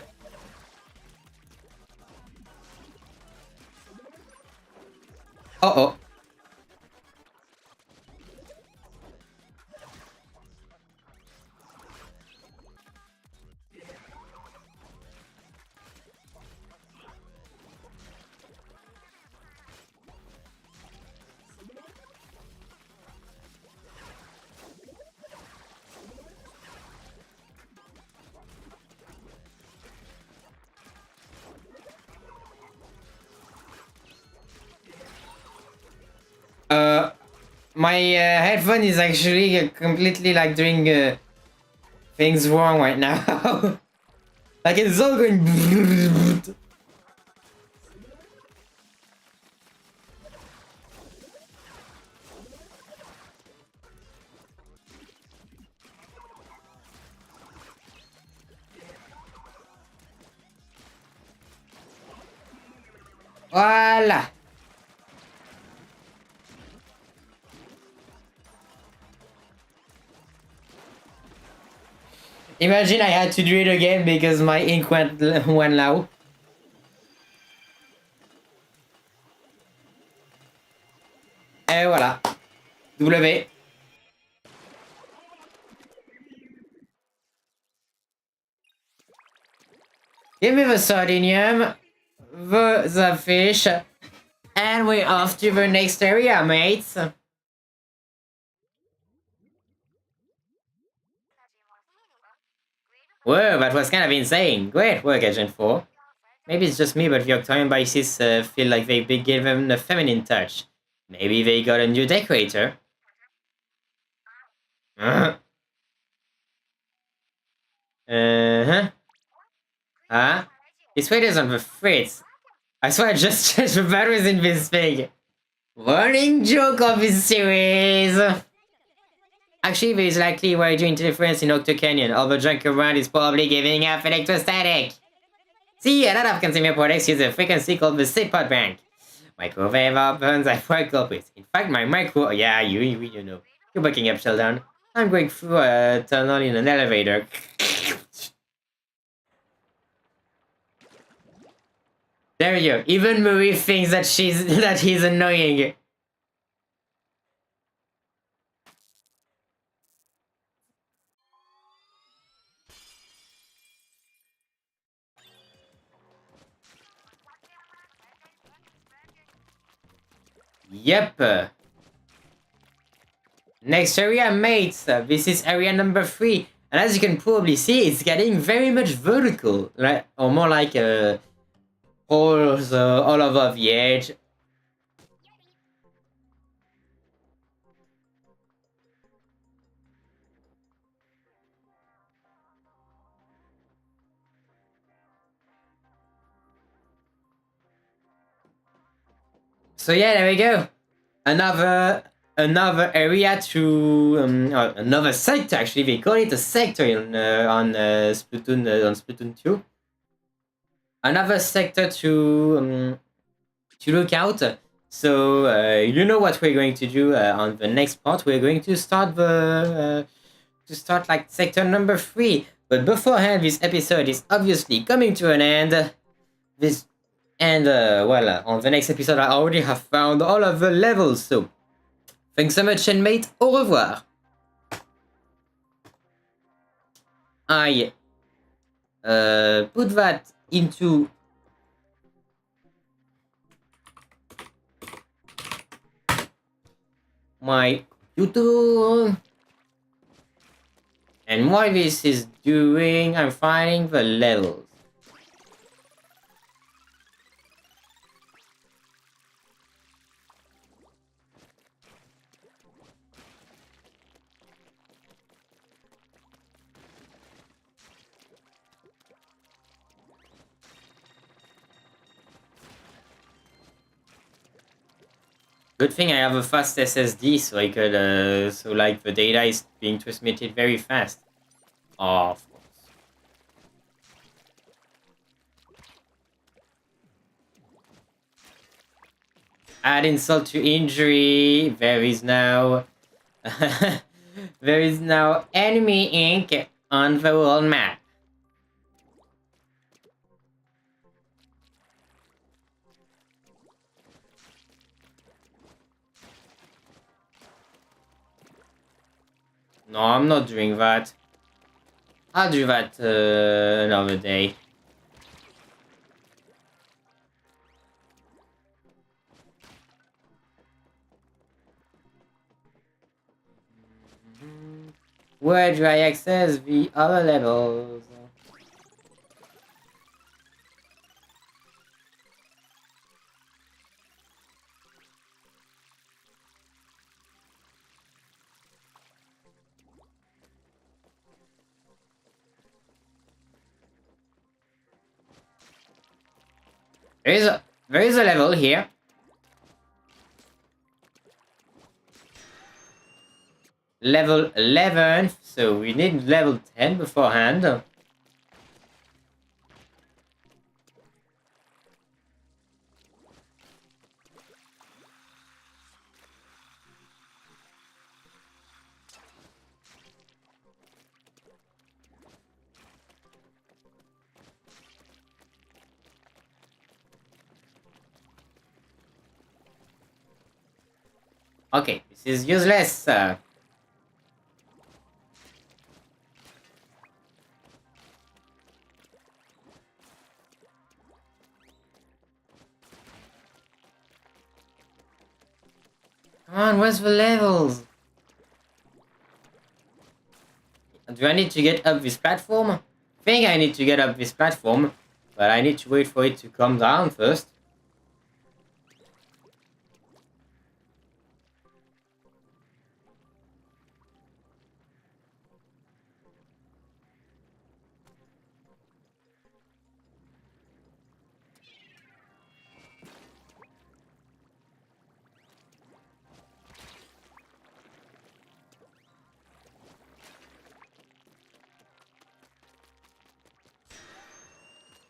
Uh-oh. My headphone is actually completely like doing things wrong right now. Like it's all going. Voila. Imagine I had to do it again because my ink went low. Et voilà. W. Give me the sardinium, the fish, and we're off to the next area, mates. Whoa, that was kind of insane. Great work, Agent 4. Maybe it's just me, but the Octarian Biases feel like they've been given a feminine touch. Maybe they got a new decorator. Uh-huh. Ah? This way is on the fritz. I swear I just changed the batteries in this thing. Warning joke of this series. Actually, there is likely radio interference in Octo Canyon. All the junk around is probably giving off electrostatic. See, a lot of consumer products use a frequency called the sit-pot bank. Microwave ovens I work up with. In fact, my micro... Yeah, you know. You're backing up, Sheldon. I'm going through a tunnel in an elevator. There you go. Even Marie thinks that he's annoying. Yep. Next area, mates. This is area number 3. And as you can probably see, it's getting very much vertical. Right? Or more like holes all over the edge. So yeah, there we go. Another area to another sector. Actually, they call it a sector on Splatoon 2. Another sector to look out. So you know what we're going to do on the next part. We're going to start like sector number 3. But beforehand, this episode is obviously coming to an end. On the next episode, I already have found all of the levels. So thanks so much, and mate. Au revoir. Aye. put that into my computer. And while this is doing, I'm finding the levels. Good thing I have a fast SSD, so I could, so like the data is being transmitted very fast. Oh, of course. Add insult to injury. There is now, there is now enemy ink on the world map. No, I'm not doing that. I'll do that another day. Where do I access the other levels? There is a level here. Level 11, so we need level 10 beforehand. Okay, this is useless. Come on, where's the levels? Do I need to get up this platform? I think I need to get up this platform, but I need to wait for it to come down first.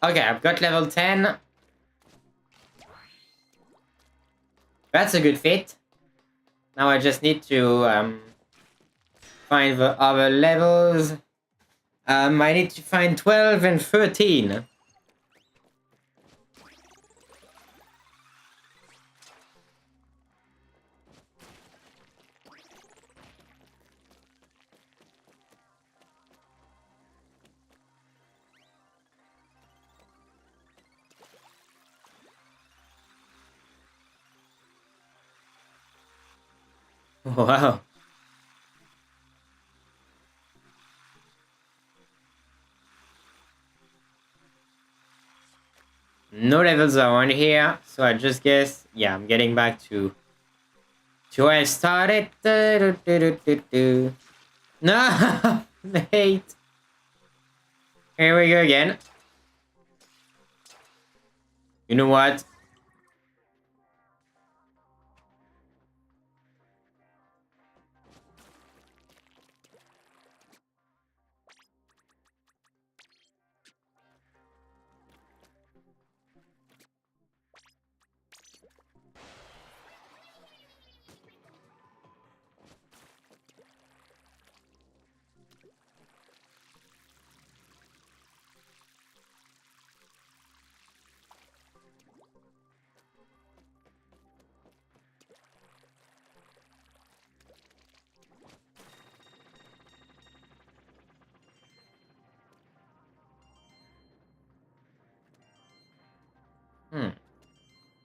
Okay, I've got level 10. That's a good fit. Now I just need to find the other levels. I need to find 12 and 13. Wow. No levels around here, so I just guess, yeah, I'm getting back to where I started. No, mate. Here we go again. You know what?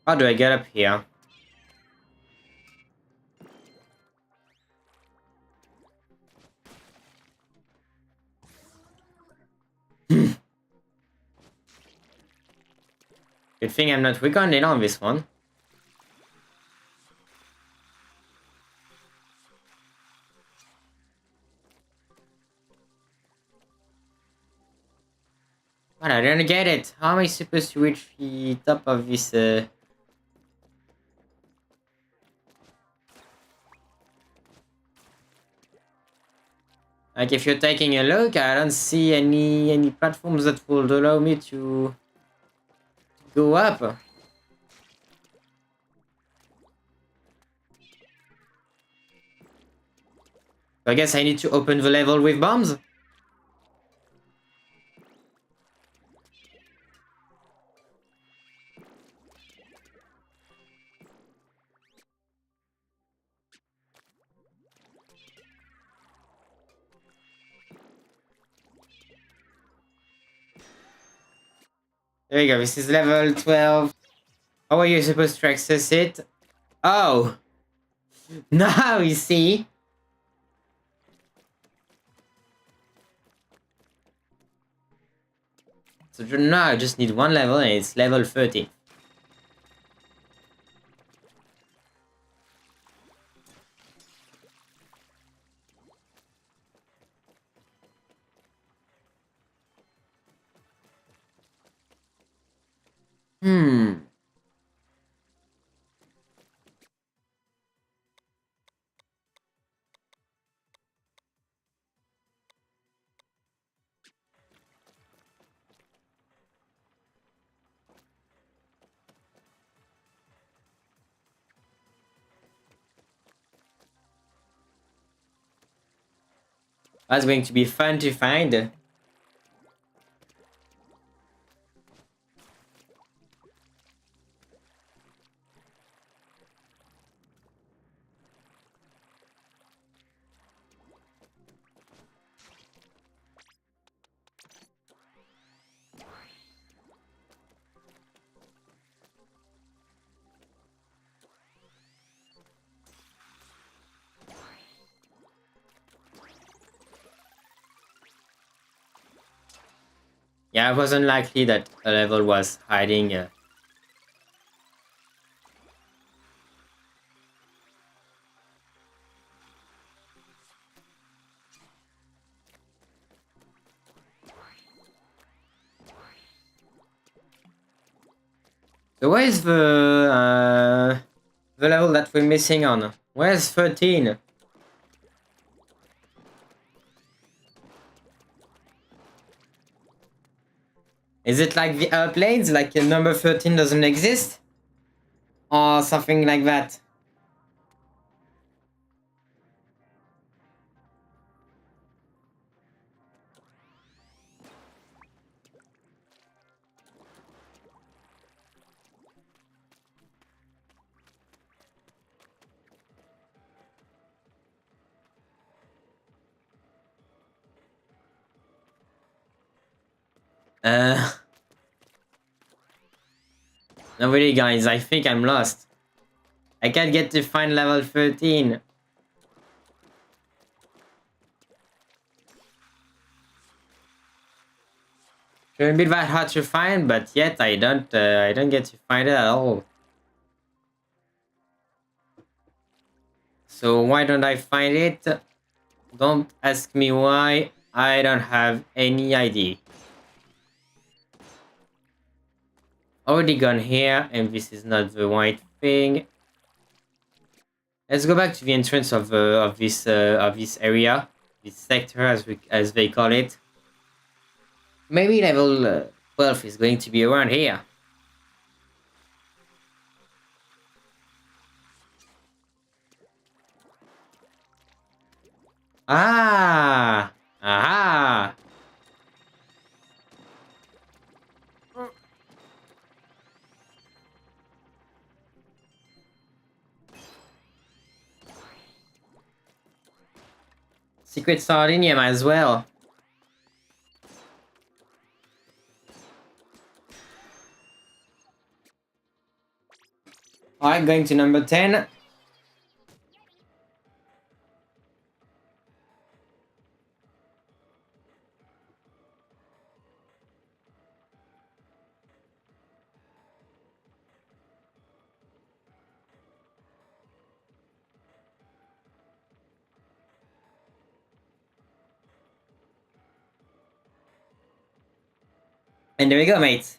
How do I get up here? Good thing I'm not recording on this one. But I don't get it. How am I supposed to reach the top of this? Like if you're taking a look, I don't see any platforms that would allow me to go up. I guess I need to open the level with bombs. There you go, this is level 12. How are you supposed to access it? Oh! Now you see! So now I just need one level and it's level 30. That's going to be fun to find. Yeah, it was unlikely that a level was hiding. So where's the level that we're missing on? Where's 13? Is it like the airplanes, like number 13 doesn't exist? Or something like that? No, really, guys, I think I'm lost. I can't get to find level 13. Shouldn't be that hard to find, but yet I don't get to find it at all. So why don't I find it? Don't ask me why. I don't have any idea. Already gone here, and this is not the right thing. Let's go back to the entrance of this area, this sector as they call it. Maybe level 12 is going to be around here. Ah! Aha! Secret Sardinium as well. Alright, going to number 10. And there we go, mates.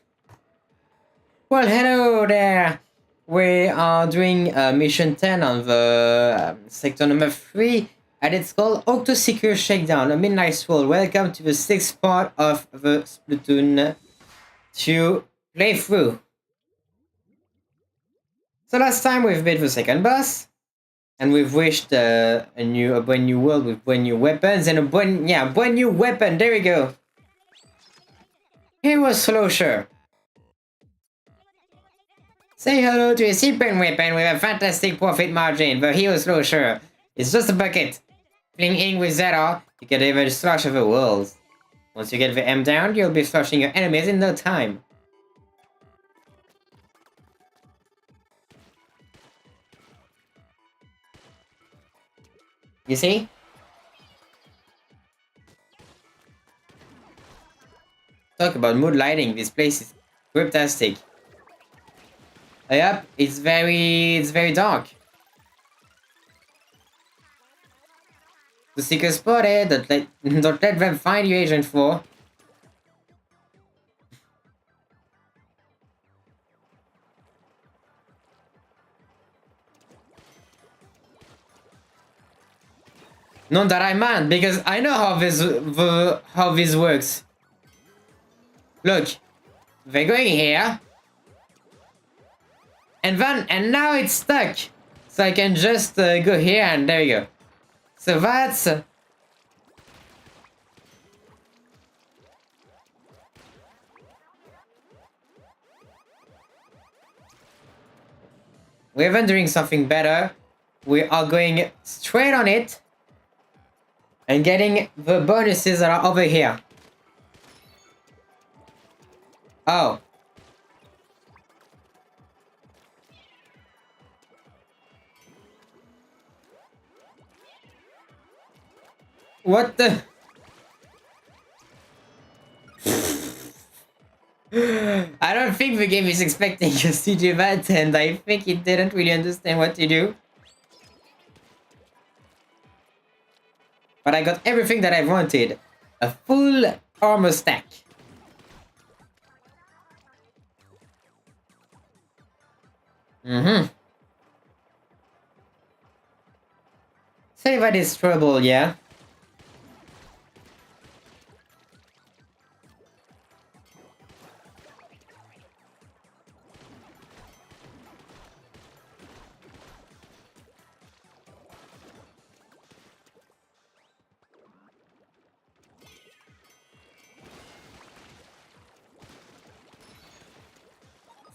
Well, hello there. We are doing mission 10 on the sector number 3, and it's called Octo-Secure Shakedown, a midnight stroll. Welcome to the 6th part of the Splatoon 2 playthrough. So last time we've beat the second boss, and we've wished a brand new world with brand new weapons and a brand new weapon. There we go. Hero Slasher. Say hello to a cheaper weapon with a fantastic profit margin. The Hero Slasher. It's just a bucket. Flinging with Zero, you can even slash the walls. Once you get the M down, you'll be slashing your enemies in no time. You see? Talk about mood lighting, this place is cryptastic. Yep, it's very dark. The seeker spotted, don't let them find you, Agent 4. Not that I mind, because I know how this works. Look, they're going here. And now it's stuck. So I can just go here and there we go. So that's... we're even doing something better. We are going straight on it. And getting the bonuses that are over here. Oh. What the? I don't think the game is expecting us to do that, and I think it didn't really understand what to do. But I got everything that I wanted. A full armor stack. Say that is trouble, yeah?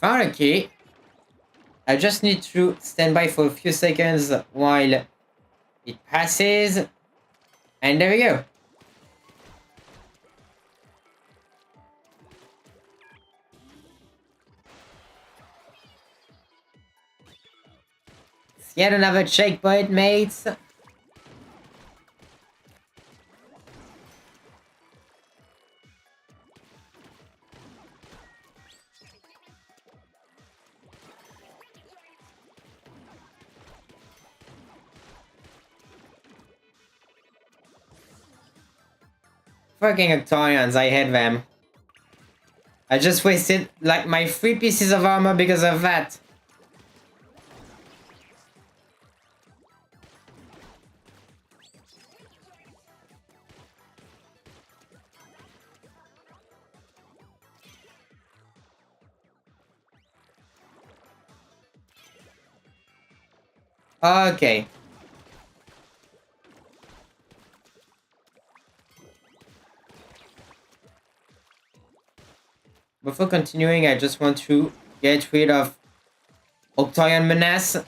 Found a key. I just need to stand by for a few seconds while it passes. And there we go. It's yet another checkpoint, mates. Fucking Octorians, I hate them. I just wasted like my 3 pieces of armor because of that. Okay. Before continuing, I just want to get rid of Octorian Menace.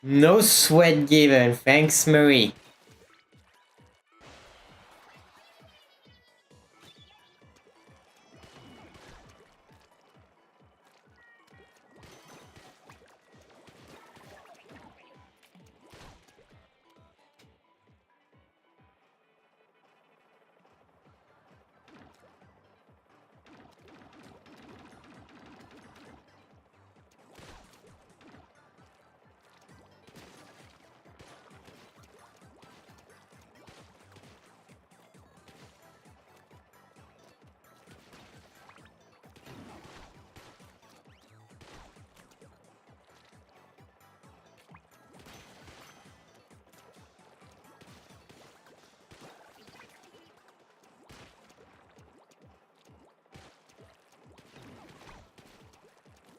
No sweat given. Thanks, Marie.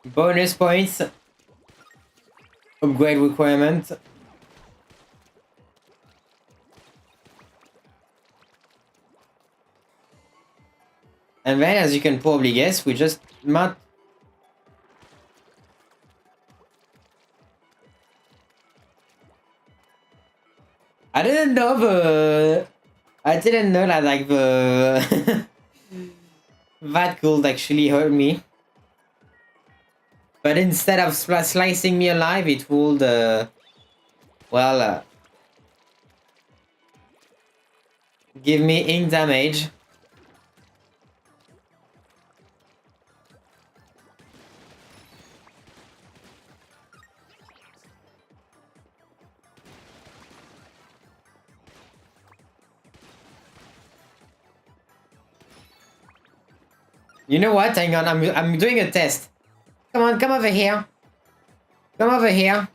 Bonus points. Upgrade requirement. And then, as you can probably guess, we just not. I didn't know the. I didn't know that like the that could actually hurt me. But instead of slicing me alive, it would well give me ink damage. You know what? Hang on, I'm doing a test. Come on, come over here. Come over here.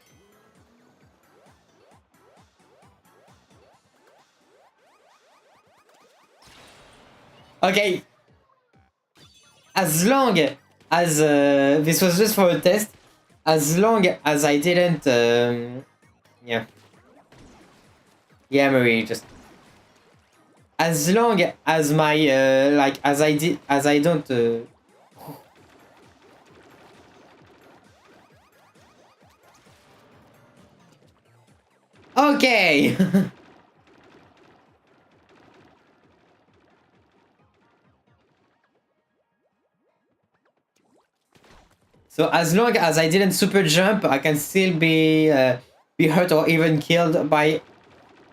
Okay. As long as this was just for a test, as long as I didn't, yeah, Marie, just as long as my like as I don't. Okay. So as long as I didn't super jump, I can still be hurt or even killed by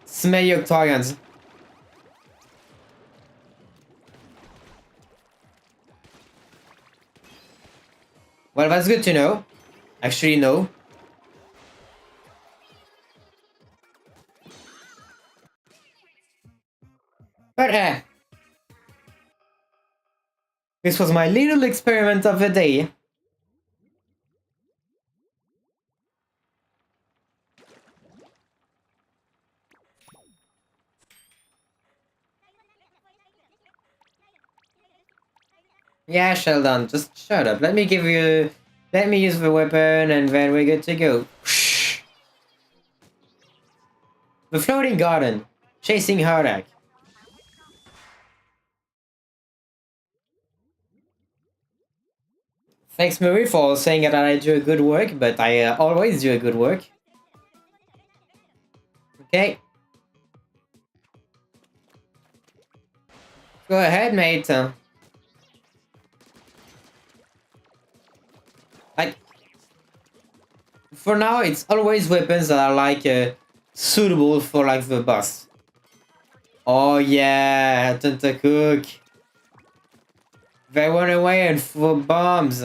smelly Octorians. Well, that's good to know. Actually, no. But this was my little experiment of the day. Yeah, Sheldon, just shut up. Let me use the weapon and then we're good to go. The floating garden, chasing Hardak. Thanks, Marie, for saying that I do a good work, but I always do a good work. Okay. Go ahead, mate. Like, for now, it's always weapons that are like suitable for like the boss. Oh yeah, Tentacook. They went away and threw bombs.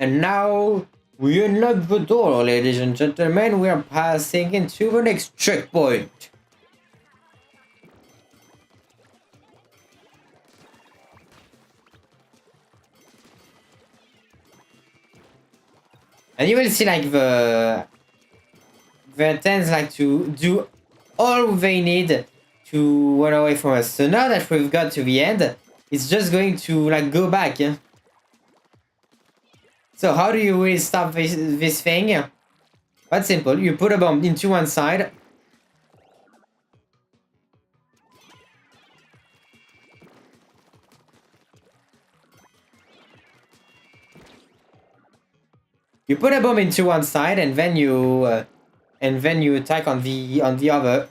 And now we unlock the door, ladies and gentlemen. We are passing into the next checkpoint. And you will see like the tends like to do all they need to run away from us. So now that we've got to the end, it's just going to like go back. Yeah? So how do you really stop this thing? That's simple. You put a bomb into one side. You put a bomb into one side, and then you attack on the other.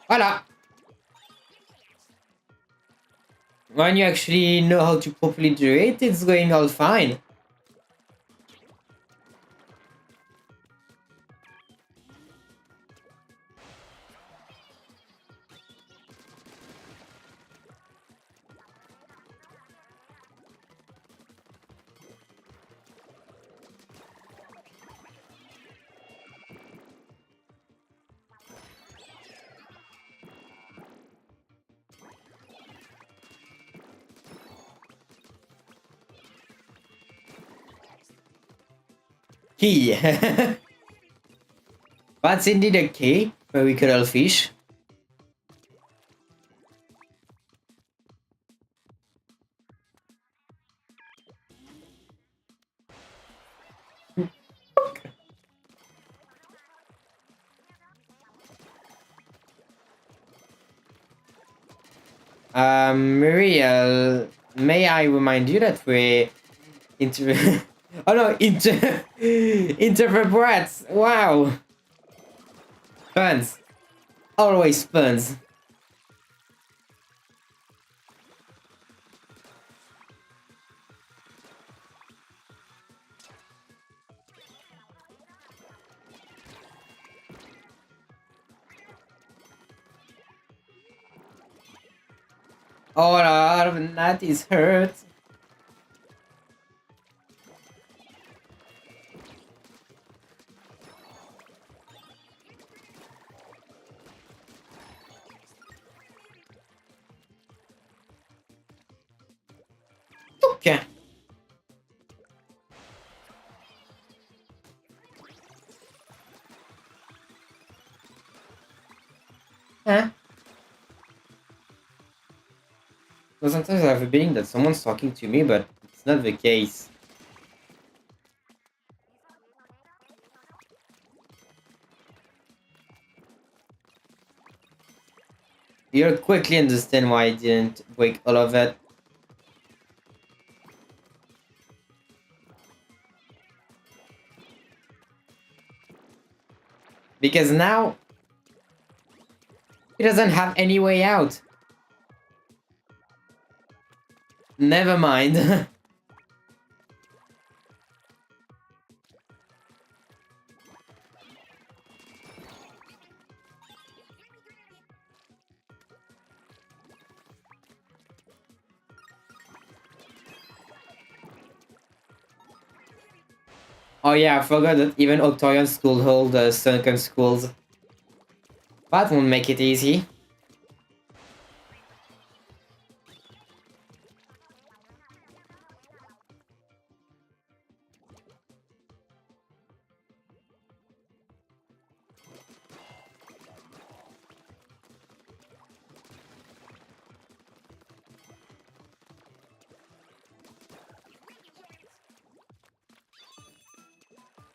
Voila. When you actually know how to properly do it, it's going all fine. Key. That's indeed a key where we could all fish. Muriel, may I remind you that we oh no, interprets. Wow. Puns. Always puns. Oh, that is hurt. Okay. Huh? Well, sometimes I have a feeling that someone's talking to me, but it's not the case. You'll quickly understand why I didn't break all of it. Because now he doesn't have any way out. Never mind. Oh yeah, I forgot that even Octorians could hold sunken schools. That won't make it easy.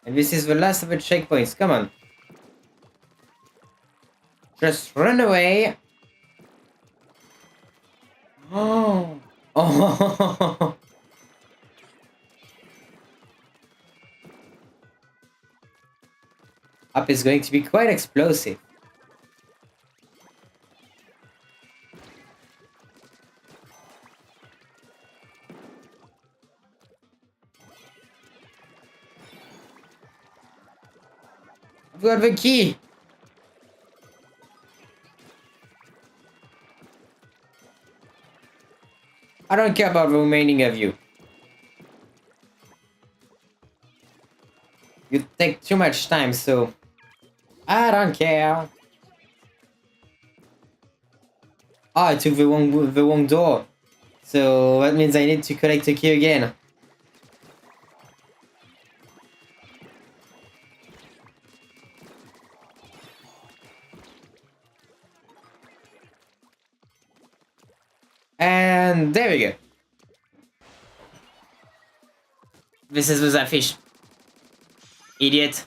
And this is the last of the checkpoints. Come on. Just run away. Oh. Oh. Up is going to be quite explosive. I've got the key. I don't care about the remaining of you. You take too much time, so I don't care. Oh, I took the wrong door. So that means I need to collect the key again. And there we go. This is the fish. Idiot.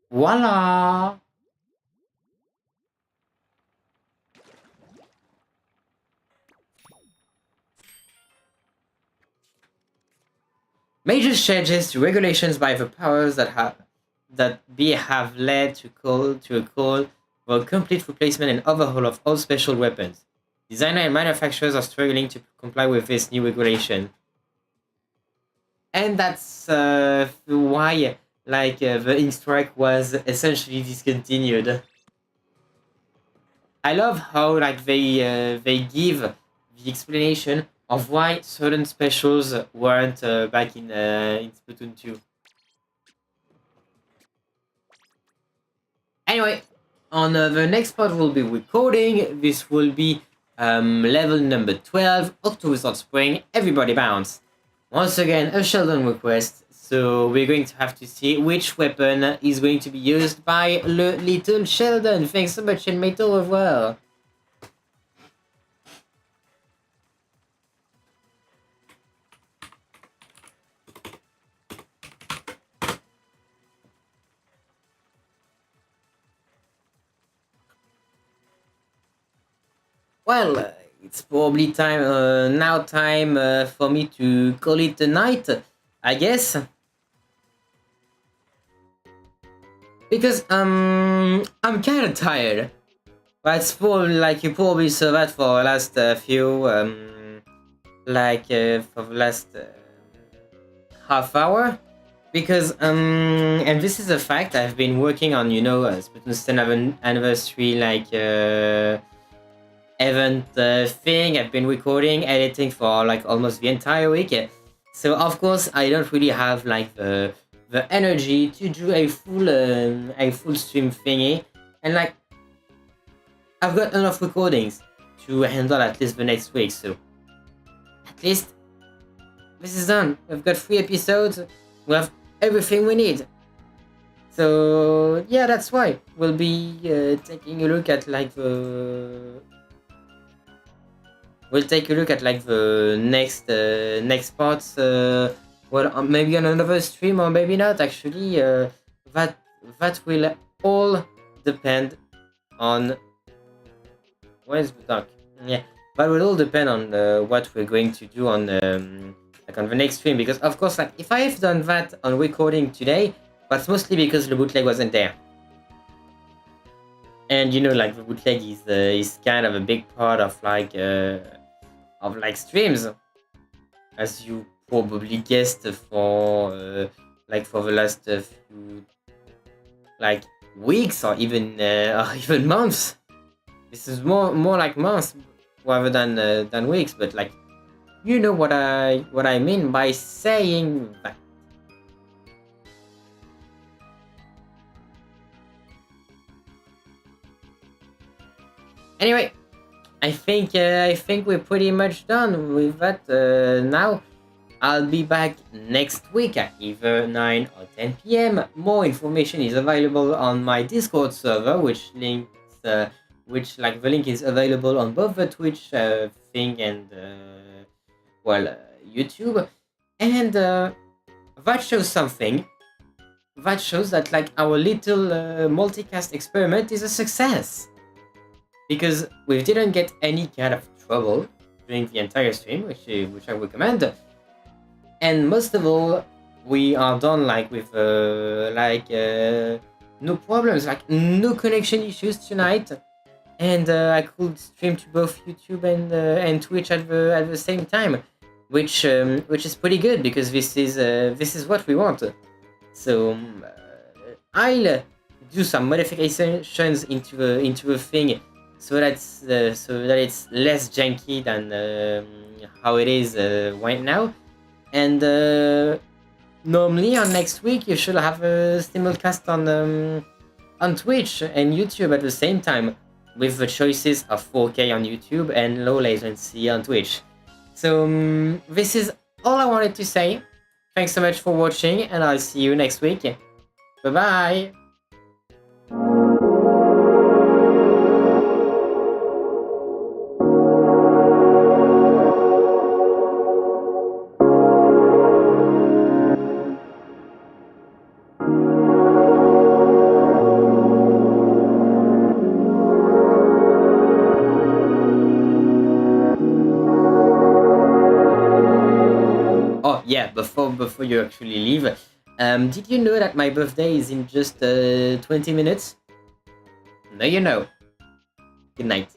Voila! Major changes to regulations by the powers that have led to a call for a complete replacement and overhaul of all special weapons. Designers and manufacturers are struggling to comply with this new regulation, and that's why, the ink strike was essentially discontinued. I love how they give the explanation of why certain specials weren't back in Splatoon 2. Anyway, on the next part we'll be recording. This will be level number 12, Octo Without Spring, Everybody Bounce. Once again, a Sheldon request, so we're going to have to see which weapon is going to be used by le little Sheldon. Thanks so much, and mate, au revoir. Well, it's probably time for me to call it a night, I guess. Because I'm kind of tired. That's probably like you probably saw that for the last for the last half hour. Because and this is a fact, I've been working on Splatoon's 10th anniversary event thing. I've been recording, editing for like almost the entire week. So of course I don't really have like the energy to do a full stream thingy, and like I've got enough recordings to handle at least the next week. So at least this is done. We've got 3 episodes. We have everything we need. So yeah, that's why we'll be taking a look at the next parts. Well, maybe on another stream or maybe not. Actually, that will all depend on. Where's the duck? Yeah, that will all depend on what we're going to do on on the next stream. Because of course, like if I've done that on recording today, that's mostly because the bootleg wasn't there. And like the bootleg is kind of a big part of streams, as you probably guessed for the last few weeks or even months. This is more like months rather than weeks, but you know what I mean by saying that. Anyway, I think we're pretty much done with that now. I'll be back next week at either 9 or 10 p.m. More information is available on my Discord server, the link is available on both the Twitch thing and YouTube, and that shows something. That shows that our little multicast experiment is a success. Because we didn't get any kind of trouble during the entire stream, which I recommend. And most of all, we are done with no problems, no connection issues tonight, and I could stream to both YouTube and Twitch at the same time, which is pretty good because this is what we want. So I'll do some modifications into the thing. So that it's less janky than how it is right now, and normally on next week you should have a simulcast on Twitch and YouTube at the same time, with the choices of 4K on YouTube and low latency on Twitch. So this is all I wanted to say. Thanks so much for watching, and I'll see you next week. Bye bye. yeah, before you actually leave, did you know that my birthday is in just 20 minutes? Now you know. Good night.